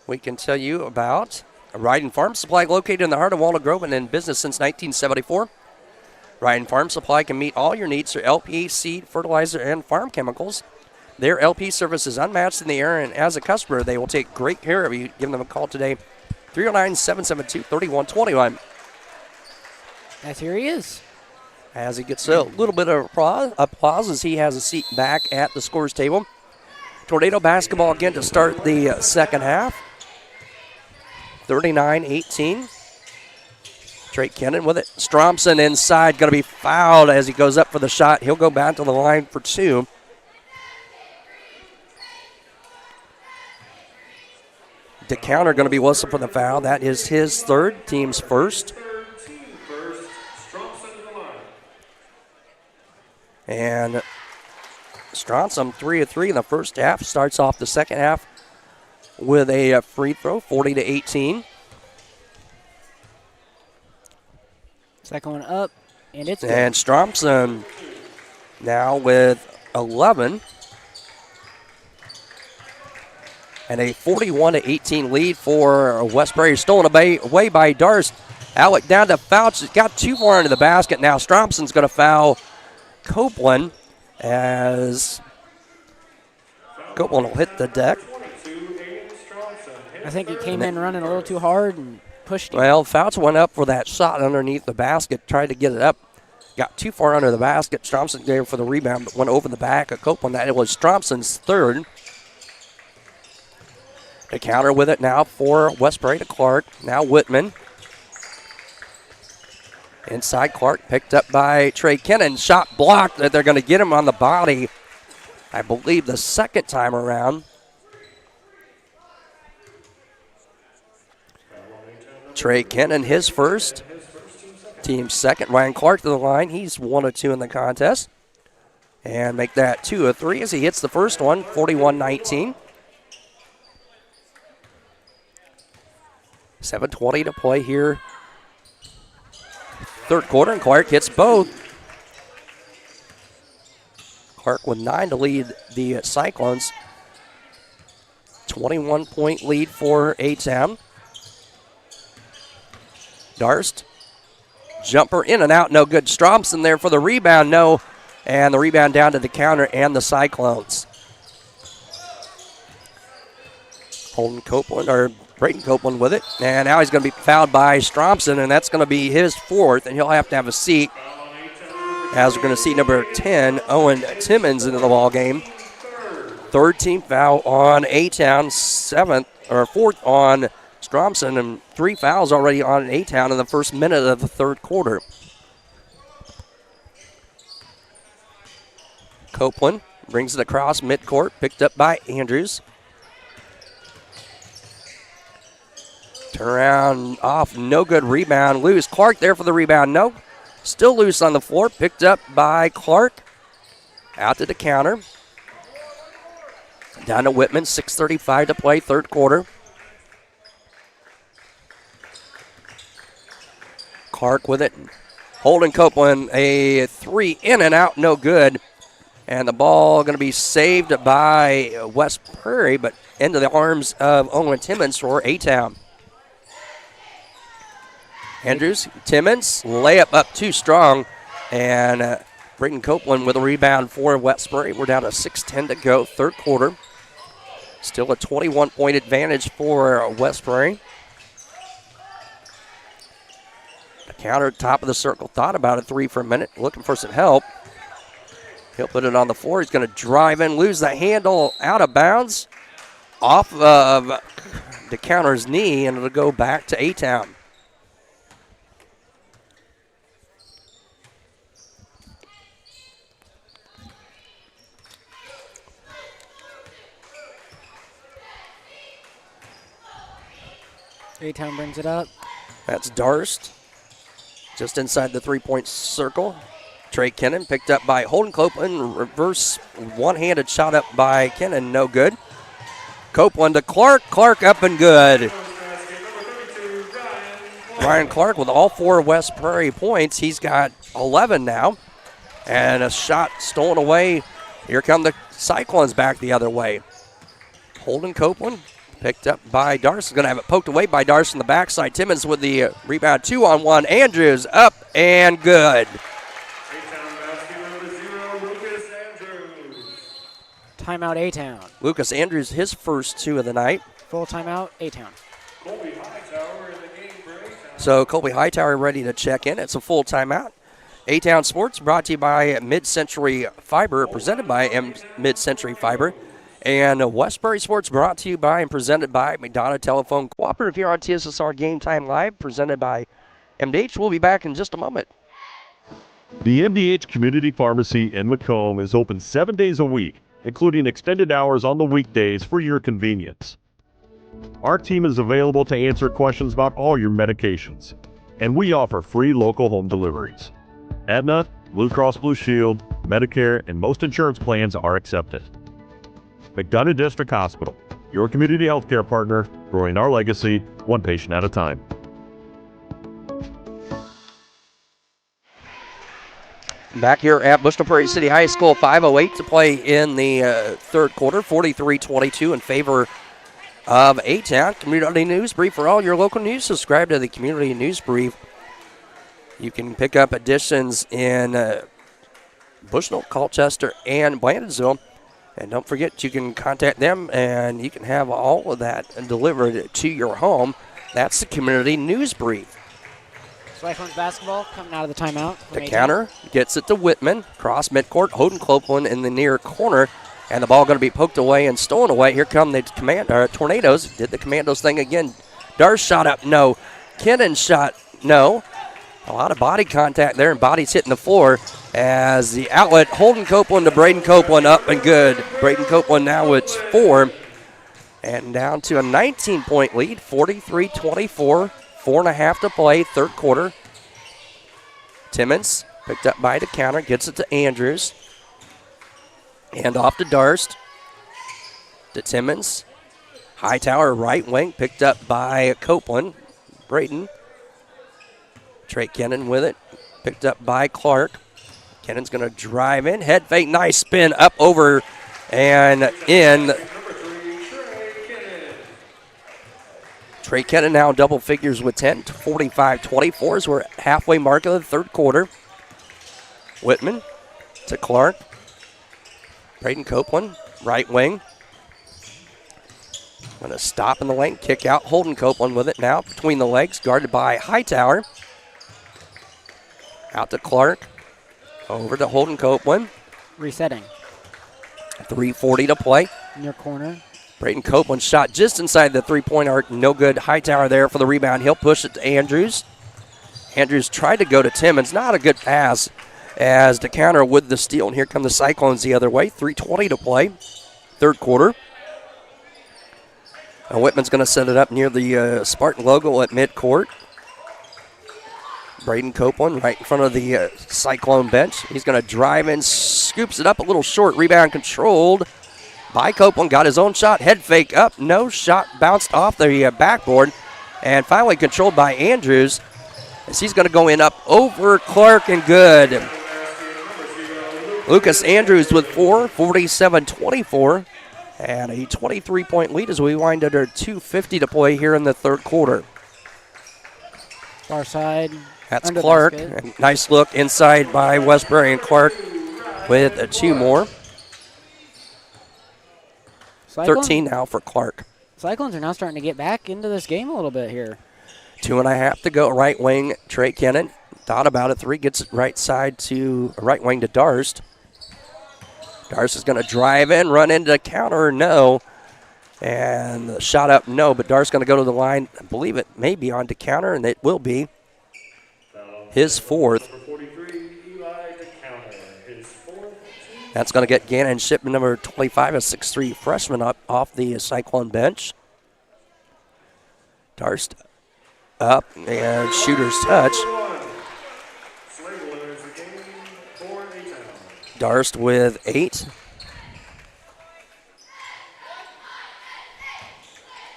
we can tell you about Ryden Farm Supply, located in the heart of Walnut Grove and in business since 1974. Ryden Farm Supply can meet all your needs for LP, seed, fertilizer, and farm chemicals. Their LP service is unmatched in the area, and as a customer, they will take great care of you. Give them a call today, 309-772-3121. As here he is. As he gets a little bit of applause as he has a seat back at the scores table. Tornado basketball again to start the second half. 39-18. Trey Kennan with it. Stromson inside, going to be fouled as he goes up for the shot. He'll go back to the line for two. DeCounter going to be whistled for the foul. That is his third, team's first. And Stromson 3 of 3 in the first half. Starts off the second half with a free throw, 40-18. Second one up, and it's good. And Stromson now with 11. And a 41-18 lead for West Prairie. Stolen away by Darst. Alec down to foul. She's got too far into the basket. Now Stromson's going to foul Copeland as Copeland will hit the deck. I think he came in running a little too hard and pushed him. Well, Fouts went up for that shot underneath the basket, tried to get it up. Got too far under the basket. Stromson there for the rebound, but went over the back of Copeland. That was Stromson's third. The counter with it now for West Prairie to Clark. Now Whitman. Inside Clark, picked up by Trey Kennan. Shot blocked. They're going to get him on the body, I believe, the second time around. Trey Kennan, his first. Team's second. Ryan Clark to the line. He's 1 of 2 in the contest. And make that 2 of 3 as he hits the first one, 41-19. 7:20 to play here. Third quarter, and Clark hits both. Clark with 9 to lead the Cyclones. 21-point lead for A-Town. Darst. Jumper in and out, no good. Stromson there for the rebound, no. And the rebound down to the counter and the Cyclones. Holden Copeland, or Brayton Copeland with it. And now he's going to be fouled by Stromson, and that's going to be his fourth, and he'll have to have a seat as we're going to see number 10, Owen Timmons, into the ball game. Third team foul on A-Town, fourth on Stromson, and 3 fouls already on A-Town in the first minute of the third quarter. Copeland brings it across midcourt, picked up by Andrews. Turn around, off, no good, rebound, loose. Clark there for the rebound, no. Still loose on the floor, picked up by Clark. Out to the counter. Down to Whitman, 6:35 to play, third quarter. Clark with it. Holding Copeland, a 3 in and out, no good. And the ball going to be saved by West Prairie, but into the arms of Owen Timmons for A-Town. Andrews, Timmons, layup up too strong. And Brayton Copeland with a rebound for West Prairie. We're down to 6:10 to go, third quarter. Still a 21-point advantage for West Prairie. The counter, top of the circle, thought about a 3 for a minute, looking for some help. He'll put it on the floor. He's going to drive in, lose the handle, out of bounds, off of the counter's knee, and it'll go back to A-Town. A-Town brings it up. That's Darst, just inside the three-point circle. Trey Kennan picked up by Holden Copeland. Reverse one-handed shot up by Kennan, no good. Copeland to Clark. Clark up and good. Ryan Clark with all 4 West Prairie points. He's got 11 now. And a shot stolen away. Here come the Cyclones back the other way. Holden Copeland picked up by Darst. Going to have it poked away by Darst on the backside. Timmons with the rebound, 2-on-1. Andrews up and good. Timeout A-Town. Lucas Andrews, his first 2 of the night. Full timeout A-Town. So Colby Hightower ready to check in. It's a full timeout. A-Town Sports brought to you by Mid-Century Fiber, presented by Mid-Century Fiber. And West Prairie Sports brought to you by and presented by McDonough Telephone Cooperative here on TSSR Game Time Live, presented by MDH. We'll be back in just a moment. The MDH Community Pharmacy in Macomb is open 7 days a week, including extended hours on the weekdays for your convenience. Our team is available to answer questions about all your medications, and we offer free local home deliveries. Aetna, Blue Cross Blue Shield, Medicare, and most insurance plans are accepted. McDonough District Hospital, your community healthcare partner, growing our legacy one patient at a time. Back here at Bushnell-Prairie City High School, 5:08 to play in the third quarter, 43-22 in favor of A-Town. Community News Brief for all your local news. Subscribe to the Community News Brief. You can pick up editions in Bushnell, Colchester, and Blandonsville. And don't forget, you can contact them and you can have all of that delivered to your home. That's the Community News Brief. Cyclones basketball coming out of the timeout. The counter gets it to Whitman. Cross midcourt. Holden Copeland in the near corner. And the ball going to be poked away and stolen away. Here come the Tornadoes. Did the Commandos thing again. Darst shot up, no. Kennan shot, no. A lot of body contact there, and bodies hitting the floor as the outlet. Holden Copeland to Braden Copeland, up and good. Braden Copeland now with 4. And down to a 19-point lead, 43-24. 4.5 to play, third quarter. Timmons picked up by the counter, gets it to Andrews. And off to Darst. To Timmons. Hightower, right wing, picked up by Copeland. Brayton. Trey Kennan with it. Picked up by Clark. Kennan's going to drive in. Head fake, nice spin up over and in. Trey Kennan now double figures with 10, 45-24 as we're at halfway mark of the third quarter. Whitman to Clark. Braden Copeland, right wing. Going to stop in the lane, kick out. Holden Copeland with it now between the legs, guarded by Hightower. Out to Clark. Over to Holden Copeland. Resetting. 3:40 to play. Near corner. Brayton Copeland shot just inside the three-point arc. No good. Hightower there for the rebound. He'll push it to Andrews. Andrews tried to go to Timmons. Not a good pass as to counter with the steal. And here come the Cyclones the other way. 3:20 to play. Third quarter. And Whitman's going to set it up near the Spartan logo at midcourt. Brayden Copeland right in front of the Cyclone bench. He's going to drive in, scoops it up a little short. Rebound controlled by Copeland. Got his own shot. Head fake up. No shot. Bounced off the backboard. And finally controlled by Andrews as he's going to go in up over Clark and good. Lucas Andrews with 4, 47-24. And a 23-point lead as we wind under 2:50 to play here in the third quarter. Far side. That's Clark. Nice look inside by Westbury, and Clark with 2 more. 13 now for Clark. Cyclones are now starting to get back into this game a little bit here. 2.5 to go. Right wing, Trey Kennan. Thought about it. 3 gets it right side to right wing to Darst. Darst is going to drive in, run into counter, no. And the shot up, no. But Darst's going to go to the line. I believe it may be on to counter, and it will be his 4th. That's going to get Gannon Shipman, number 25, a 6'3 freshman, up off the Cyclone bench. Darst up, and shooter's touch. Darst with 8.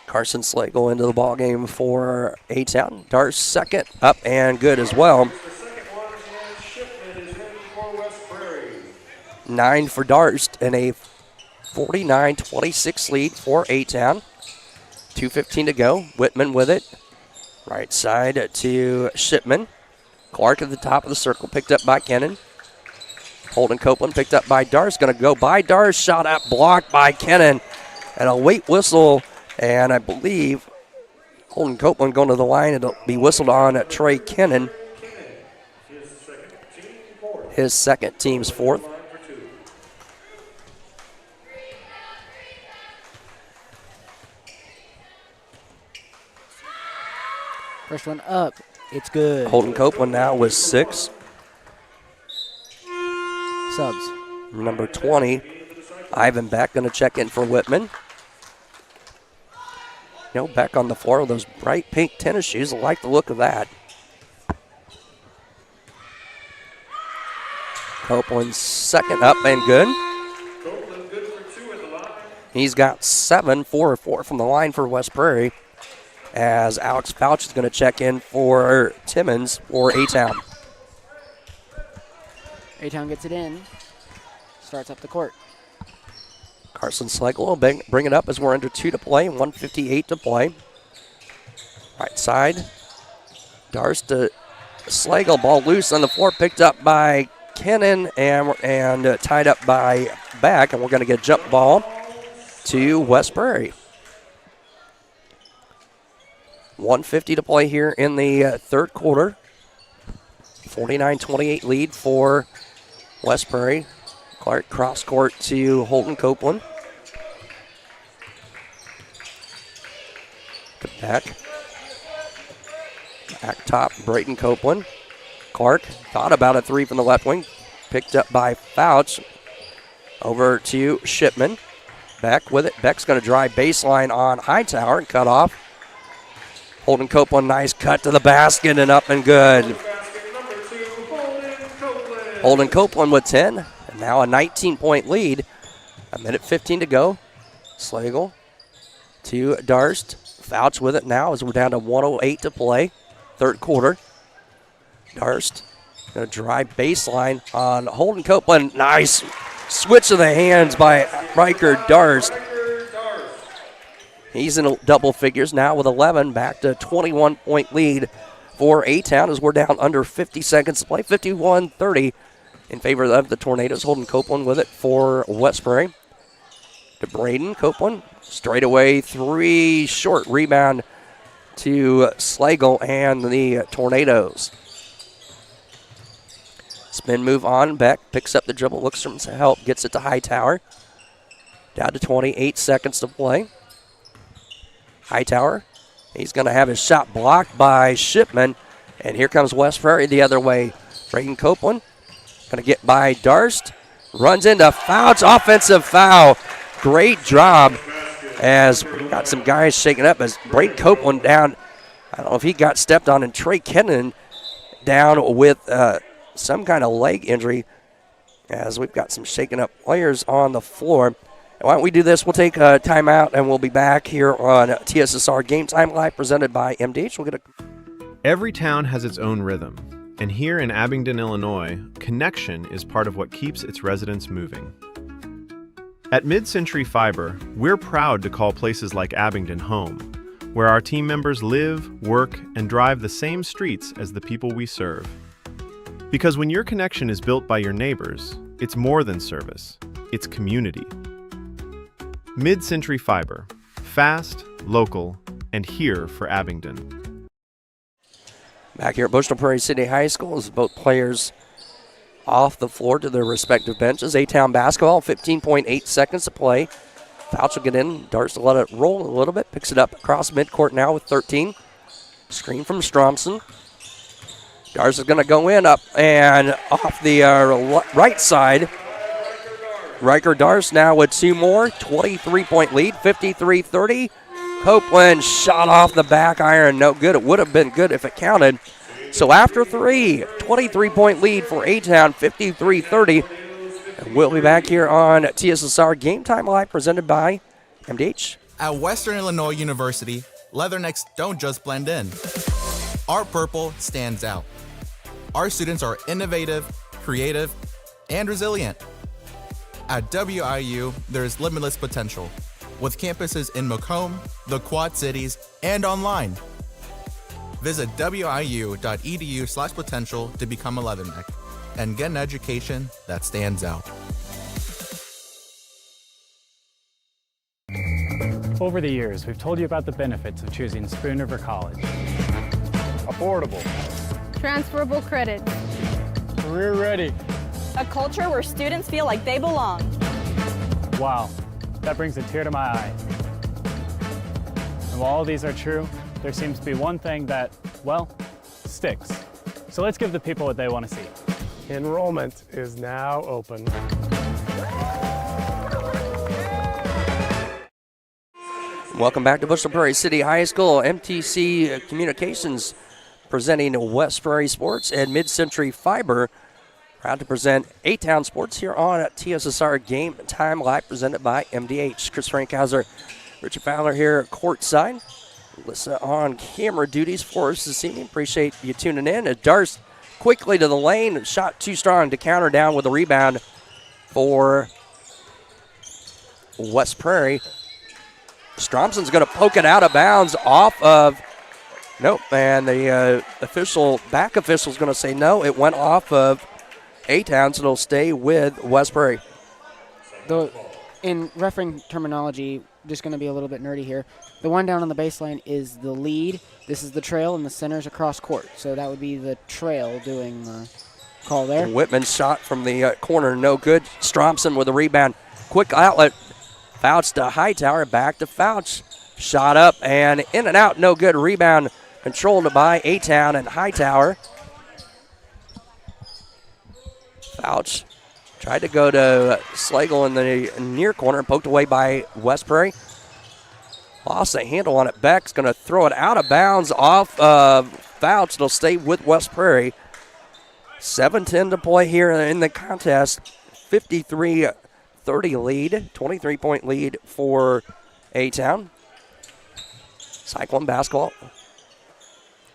Carson Slagle into the ball game for A-Town. Darst second, up and good as well. 9 for Darst and a 49-26 lead for A-Town. 2:15 to go. Whitman with it. Right side to Shipman. Clark at the top of the circle, picked up by Kennan. Holden Copeland picked up by Darst. Going to go by Darst. Shot up, blocked by Kennan. And a late whistle. And I believe Holden Copeland going to the line. It'll be whistled on at Trey Kennan. His second, team's 4th. First one up. It's good. Holden Copeland now with 6. Subs. Number 20, Ivan Beck, going to check in for Whitman. You know, Beck on the floor with those bright pink tennis shoes. I like the look of that. Copeland's second, up and good. He's got 7, 4 or 4 from the line for West Prairie, as Alex Fouch is going to check in for Timmons for A-Town. A-Town gets it in. Starts up the court. Carson Slagle will bring it up as we're under 2 to play, 1:58 to play. Right side. Darst to Slagle, ball loose on the floor, picked up by Kennan and tied up by Beck, and we're going to get a jump ball to West Prairie. 1:50 to play here in the third quarter. 49-28 lead for West Prairie. Clark cross court to Holden Copeland. To Beck. Back top, Brayton Copeland. Clark thought about a 3 from the left wing. Picked up by Fouch. Over to Shipman. Beck with it. Beck's going to drive baseline on Hightower and cut off. Holden Copeland, nice cut to the basket and up and good. Holden Copeland with 10. And now a 19-point lead. 1:15 to go. Slagle to Darst. Fouch with it now as we're down to 1:08 to play. Third quarter. Darst going to drive baseline on Holden Copeland. Nice switch of the hands by Riker Darst. He's in double figures now with 11. Back to 21-point lead for A-Town as we're down under 50 seconds to play. 51-30 in favor of the Tornadoes. Holden Copeland with it for West Prairie. To Brayden Copeland. Straightaway 3, short rebound to Slagle and the Tornadoes. Spin move on. Beck picks up the dribble, looks for some help, gets it to Hightower. Down to 28 seconds to play. Hightower, he's going to have his shot blocked by Shipman. And here comes West Prairie the other way. Braden Copeland going to get by Darst. Runs into Fouch, offensive foul. Great job as we got some guys shaking up as Braden Copeland down. I don't know if he got stepped on, and Trey Kennan down with some kind of leg injury as we've got some shaken up players on the floor. Why don't we do this? We'll take a timeout, and we'll be back here on TSSR Game Time Live presented by MDH. We'll get a Every town has its own rhythm, and here in Abingdon, Illinois, connection is part of what keeps its residents moving. At Mid-Century Fiber, we're proud to call places like Abingdon home, where our team members live, work, and drive the same streets as the people we serve. Because when your connection is built by your neighbors, it's more than service, it's community. Mid-Century Fiber, fast, local, and here for Abingdon. Back here at Bushnell-Prairie City High School as both players off the floor to their respective benches. A-Town basketball, 15.8 seconds to play. Fouch will get in. Darts will let it roll a little bit. Picks it up across midcourt now with 13. Screen from Stromson. Darts is going to go in up and off the right side. Riker Darst now with two more. 23-point lead, 53-30. Copeland shot off the back iron. No good. It would have been good if it counted. So after three, 23-point lead for A-Town, 53-30. And we'll be back here on TSSR Game Time Live presented by MDH. At Western Illinois University, leathernecks don't just blend in. Our purple stands out. Our students are innovative, creative, and resilient. At WIU, there's limitless potential, with campuses in Macomb, the Quad Cities, and online. Visit wiu.edu/potential to become a leatherneck and get an education that stands out. Over the years, we've told you about the benefits of choosing Spoon River College. Affordable. Transferable credits. Career ready. A culture where students feel like they belong. Wow, that brings a tear to my eye. And while all these are true, there seems to be one thing that, well, sticks. So let's give the people what they want to see. Enrollment is now open. Welcome back to Bushnell-Prairie City High School. MTC Communications presenting West Prairie Sports and Mid-Century Fiber. Proud to present A-Town Sports here on TSSR Game Time Live presented by MDH. Chris Frankhauser, Richard Fowler here courtside. Listen on camera duties for us this evening. Appreciate you tuning in. Darst quickly to the lane. Shot too strong to counter down with a rebound for West Prairie. Stromson's going to poke it out of bounds off of, nope, and the back official is going to say no. It went off of A-Town, so it'll stay with West Prairie. In refereeing terminology, just going to be a little bit nerdy here. The one down on the baseline is the lead. This is the trail, and the center's across court. So that would be the trail doing the call there. And Whitman's shot from the corner, no good. Stromson with a rebound. Quick outlet. Fouch to Hightower, back to Fouch. Shot up and in and out, no good. Rebound controlled by A-Town and Hightower. Fouch tried to go to Slagle in the near corner, poked away by West Prairie. Lost a handle on it. Beck's going to throw it out of bounds off of Fouch. It'll stay with West Prairie. 7:10 to play here in the contest. 53-30 lead, 23-point lead for A-Town. Cyclone basketball.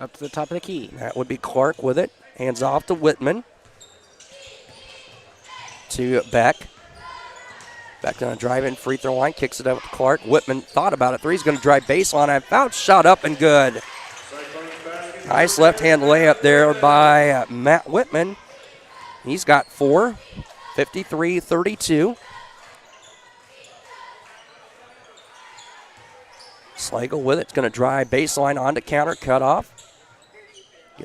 Up to the top of the key. That would be Clark with it. Hands off to Whitman. To Beck. Beck going to drive in free throw line, kicks it up to Clark. Whitman thought about it. Three's going to drive baseline. And Fouch shot up and good. Nice left-hand layup there by Matt Whitman. He's got 4. 53-32. Slagle with it. It's going to drive baseline onto counter, cut off.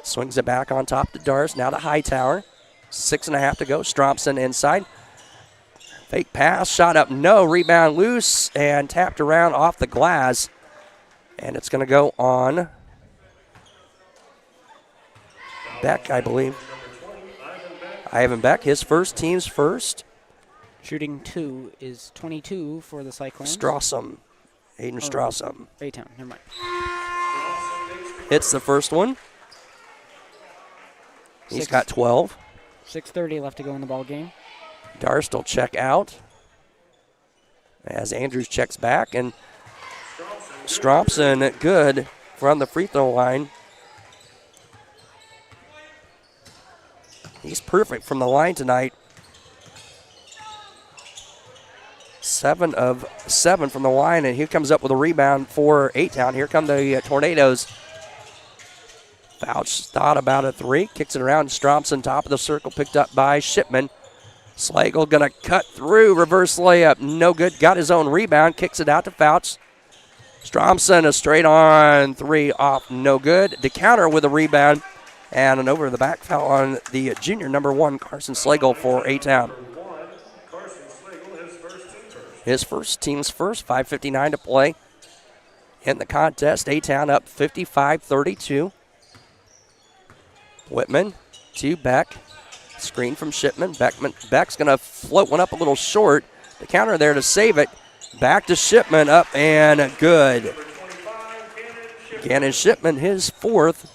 Swings it back on top to Darst. Now to Hightower. 6.5 to go. Stromson inside. Fake pass, shot up, no. Rebound loose and tapped around off the glass. And it's going to go on Beck, I believe. Ivan Beck, his first, team's first. Shooting 2 is 22 for the Cyclones. Strawsum. Aiden Strawsum. A-Town, never mind. Hits the first one. He's got 12. 6:30 left to go in the ball game. Darst will check out as Andrews checks back, and Stromson good from the free throw line. He's perfect from the line tonight. 7 of 7 from the line, and here comes up with a rebound for A-Town. Here come the Tornadoes. Fouch thought about a 3, kicks it around. Stromson, top of the circle, picked up by Shipman. Slagle gonna cut through, reverse layup, no good. Got his own rebound, kicks it out to Fouch. Stromson, a straight on 3 off, no good. To counter with a rebound, and an over the back foul on the junior number 1, Carson Slagle for A-Town. His first, team's first, 5:59 to play in the contest. A-Town up 55-32. Whitman to Beck. Screen from Shipman. Beck's going to float one up a little short. The counter there to save it. Back to Shipman, up and good. Gannon Shipman, his 4th.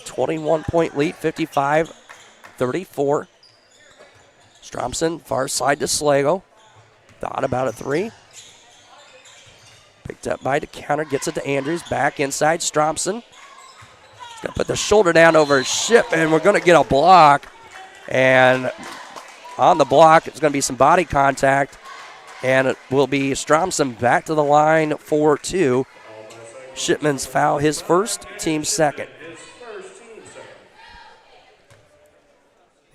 21-point lead, 55-34. Stromson, far side to Slago. Thought about a 3. Picked up by the counter, gets it to Andrews. Back inside, Stromson. He's going to put the shoulder down over Shipman. We're going to get a block. And on the block, it's going to be some body contact. And it will be Stromson back to the line for 2. Shipman's foul, his first, team's second.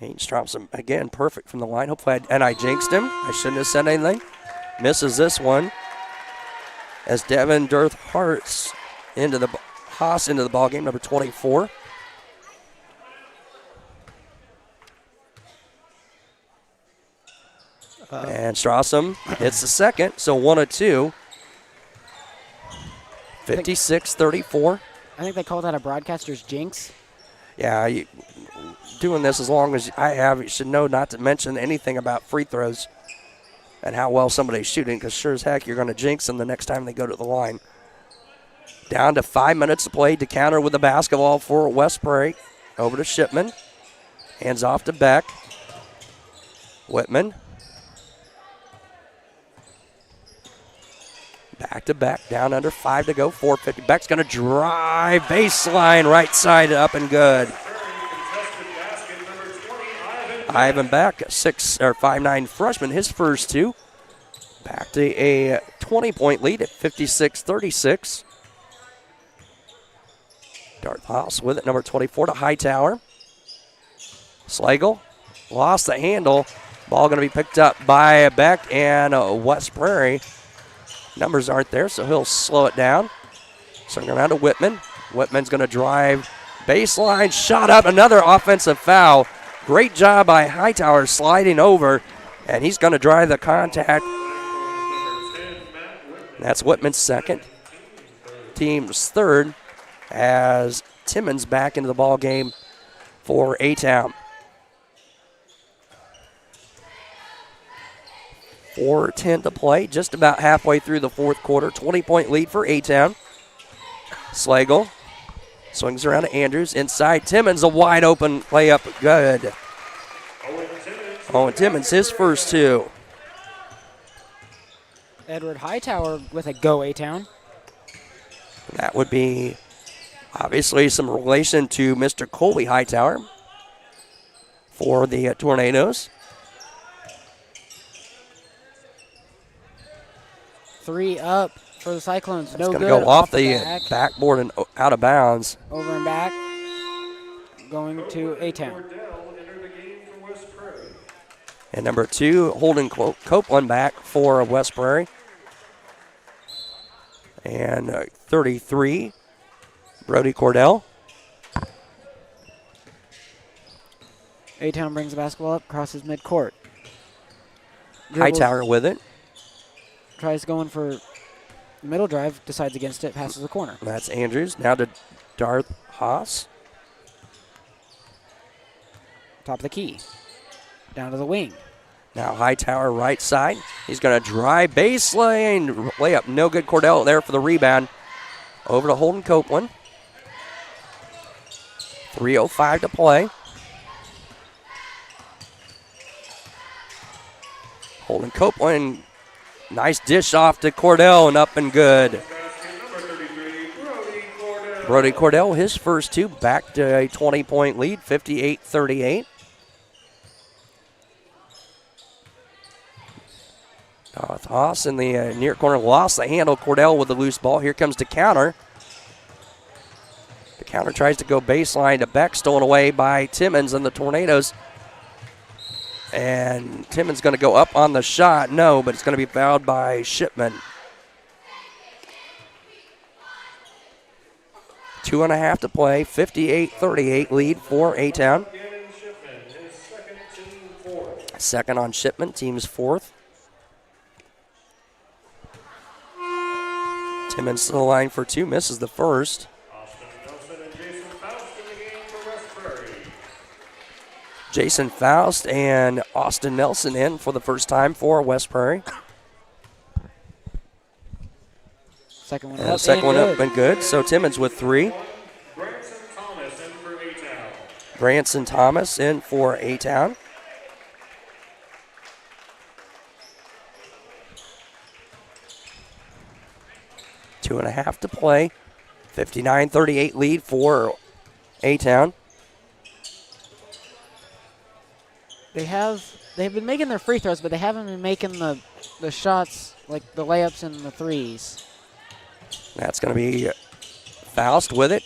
Hayden Stromson, again, perfect from the line. Hopefully, I jinxed him. I shouldn't have said anything. Misses this one as Devin Dirth Hart's into the ball game, number 24. And Stromson hits the second, so 1 of 2. 56-34. I think they call that a broadcaster's jinx. Yeah, doing this as long as I have, you should know not to mention anything about free throws and how well somebody's shooting, because sure as heck you're going to jinx them the next time they go to the line. Down to 5 minutes to play. To counter with the basketball for West Prairie. Over to Shipman. Hands off to Beck. Whitman. Back to Beck. Down under 5 to go. 4:50. Beck's going to drive. Baseline right side up and good. Ivan Beck, 5'9" freshman, his first 2. Back to a 20-point lead at 56-36. Darth Haas with it, number 24 to Hightower. Slagle lost the handle. Ball going to be picked up by Beck and West Prairie. Numbers aren't there, so he'll slow it down. Swing around to Whitman. Whitman's going to drive baseline, shot up, another offensive foul. Great job by Hightower sliding over, and he's going to drive the contact. That's Whitman's second. Team's third as Timmons back into the ball game for A-Town. 4:10 to play, just about halfway through the fourth quarter. 20-point lead for A-Town. Slagle swings around to Andrews. Inside, Timmons, a wide open layup, good. Owen Timmons, his first 2. Edward Hightower with a go A-Town. That would be obviously some relation to Mr. Colby Hightower for the Tornadoes. 3 up for the Cyclones. It's No good. Going to go off the backboard and out of bounds. Over and back. Going to A-Town. And number 2, Holden Copeland back for West Prairie. And 33, Brody Cordell. A-Town brings the basketball up, crosses midcourt. Hightower with it. Tries going for the middle drive, decides against it, passes the corner. That's Andrews. Now to Darth Haas. Top of the key. Down to the wing. Now Hightower right side. He's going to drive baseline. Layup, no good. Cordell there for the rebound. Over to Holden Copeland. 3:05 to play. Holden Copeland, nice dish off to Cordell and up and good. Brody Cordell, his first two, back to a 20-point lead, 58-38. Haas in the near corner lost the handle. Cordell with the loose ball. Here comes the counter. The counter tries to go baseline to Beck, stolen away by Timmons and the Tornadoes. And Timmons going to go up on the shot. No, but it's going to be fouled by Shipman. 2.5 to play. 58-38 lead for A-Town. Second on Shipman, team's fourth. Timmons to the line for two, misses the first. Jason Faust and Austin Nelson in for the first time for West Prairie. Second one and up. Second one up and good. So Timmons with three. Branson Thomas in for A-Town. Two and a half to play. 59-38 lead for A-Town. They've been making their free throws, but they haven't been making the shots, like the layups and the threes. That's going to be Faust with it.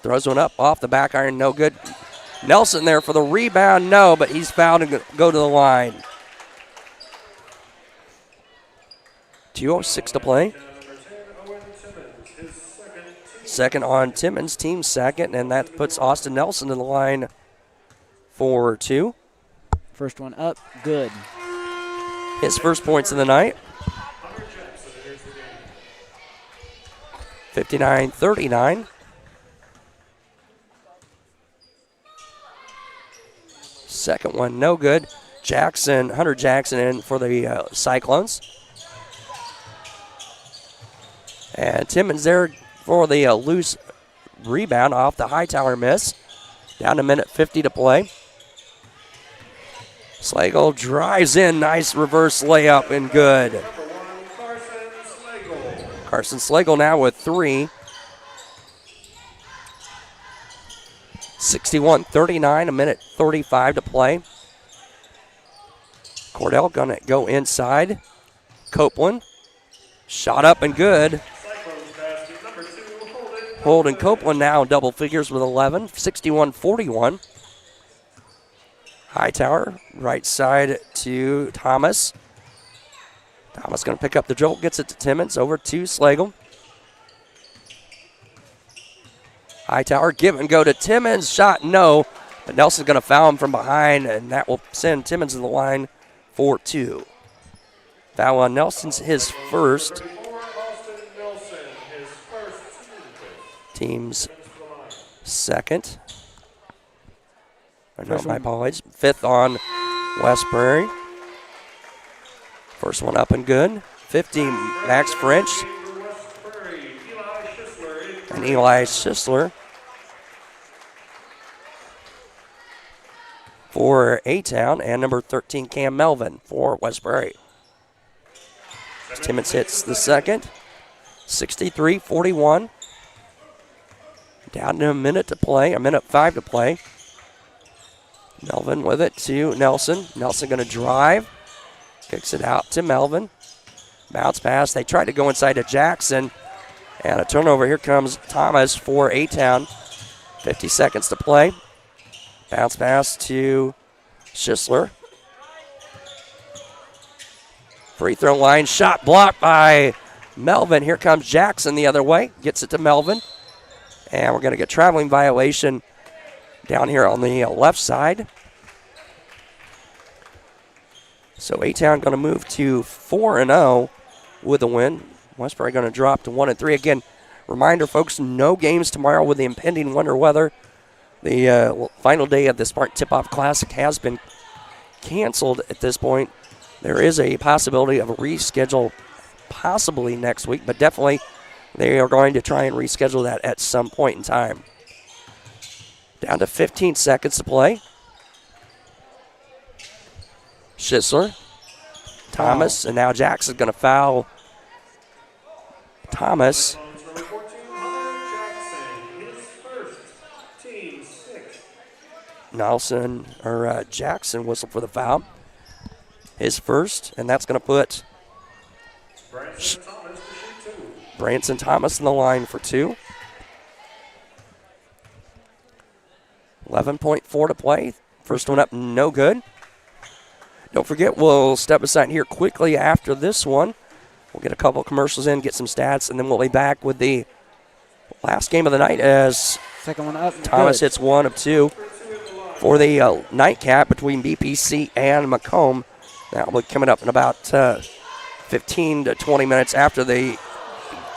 Throws one up off the back iron, no good. Nelson there for the rebound, no, but he's fouled and go to the line. 2:06 to play. Second on Timmons, team second, and that puts Austin Nelson in the line for two. First one up, good. His first points of the night. 59-39. Second one, no good. Hunter Jackson in for the Cyclones. And Timmons there for the loose rebound off the Hightower miss. Down to minute 50 to play. Slagle drives in, nice reverse layup and good. Carson Slagle now with three. 61-39, a minute 35 to play. Cordell gonna go inside. Copeland, shot up and good. Holden Copeland now double figures with 11, 61-41. Hightower, right side to Thomas. Thomas going to pick up the dribble, gets it to Timmons, over to Slagle. Hightower, give and go to Timmons, shot no, but Nelson's going to foul him from behind, and that will send Timmons to the line for two. Foul on Nelson's his first. Team's second. No, my apologies. Fifth on West Prairie. First one up and good. 50, Max French. And Eli Schisler for A-Town. And number 13, Cam Melvin for West Prairie. Timmons hits the second. 63-41. Down to a minute to play, a minute 5 to play. Melvin with it to Nelson. Nelson going to drive. Kicks it out to Melvin. Bounce pass. They tried to go inside to Jackson. And a turnover. Here comes Thomas for A-Town. 50 seconds to play. Bounce pass to Schisler. Free throw line. Shot blocked by Melvin. Here comes Jackson the other way. Gets it to Melvin. And we're going to get traveling violation down here on the left side. So A-Town going to move to 4-0 with a win. Westbury going to drop to 1-3. Again, reminder, folks, no games tomorrow with the impending winter weather. The final day of the Spartan Tip-Off Classic has been canceled at this point. There is a possibility of a reschedule possibly next week, but definitely they are going to try and reschedule that at some point in time. Down to 15 seconds to play. Schisler, Thomas, and now Jackson's going to foul Thomas. Jackson whistled for the foul. His first, and that's going to put Branson Thomas in the line for 2. 11.4 to play. First one up, no good. Don't forget, we'll step aside here quickly after this one. We'll get a couple commercials in, get some stats, and then we'll be back with the last game of the night as second one up. Thomas hits 1 of 2 for the nightcap between BPC and Macomb. That will be coming up in about 15 to 20 minutes after the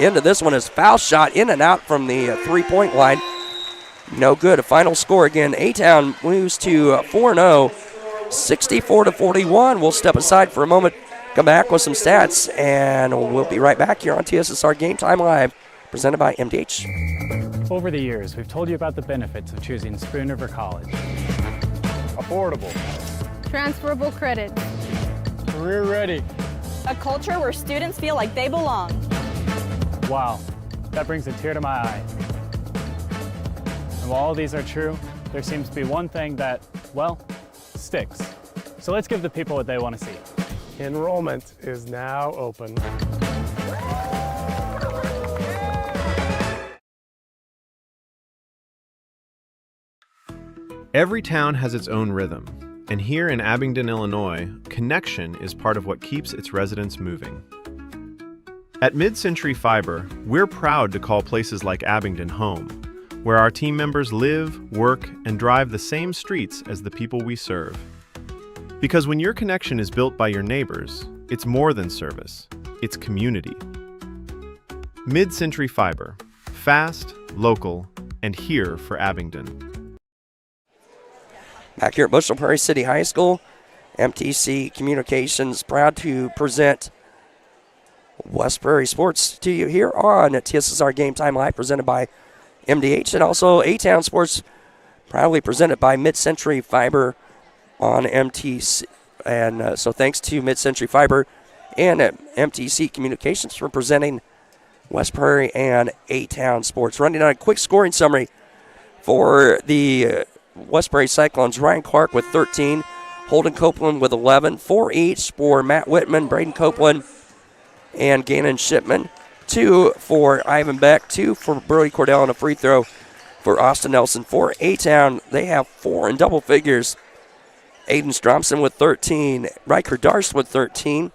end of this one. Is foul shot in and out from the three-point line. No good. A final score again. A-Town moves to 4-0, 64-41. We'll step aside for a moment, come back with some stats, and we'll be right back here on TSSR Game Time Live, presented by MDH. Over the years, we've told you about the benefits of choosing Spoon River College. Affordable. Transferable credits. Career ready. A culture where students feel like they belong. Wow, that brings a tear to my eye. And while all these are true, there seems to be one thing that, well, sticks. So let's give the people what they want to see. Enrollment is now open. Every town has its own rhythm, and here in Abingdon, Illinois, connection is part of what keeps its residents moving. At Mid-Century Fiber, we're proud to call places like Abingdon home, where our team members live, work, and drive the same streets as the people we serve. Because when your connection is built by your neighbors, it's more than service, it's community. Mid-Century Fiber, fast, local, and here for Abingdon. Back here at Bushnell-Prairie City High School, MTC Communications proud to present West Prairie Sports to you here on TSSR Game Time Live, presented by MDH, and also A-Town Sports, proudly presented by Mid-Century Fiber on MTC. And so thanks to Mid-Century Fiber and MTC Communications for presenting West Prairie and A-Town Sports. Running on a quick scoring summary for the West Prairie Cyclones. Ryan Clark with 13, Holden Copeland with 11, 4 each for Matt Whitman, Braden Copeland, and Gannon Shipman. 2 for Ivan Beck, 2 for Brody Cordell, and a free throw for Austin Nelson. For A-Town, they have 4 in double figures. Aiden Stromson with 13, Riker Darst with 13,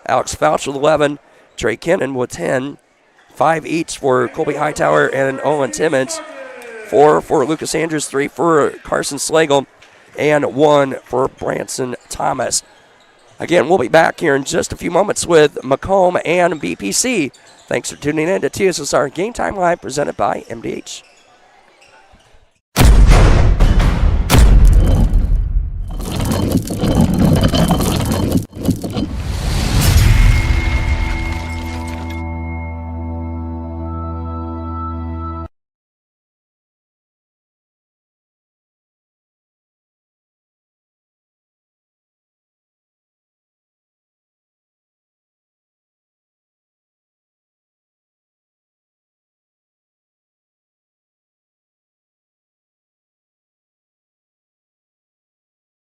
Alex Fouch with 11, Trey Kennan with 10, 5 each for Colby Hightower and Owen Timmons, 4 for Lucas Andrews, 3 for Carson Slagle, and 1 for Branson Thomas. Again, we'll be back here in just a few moments with Macomb and BPC. Thanks for tuning in to TSSR Game Time Live, presented by MDH.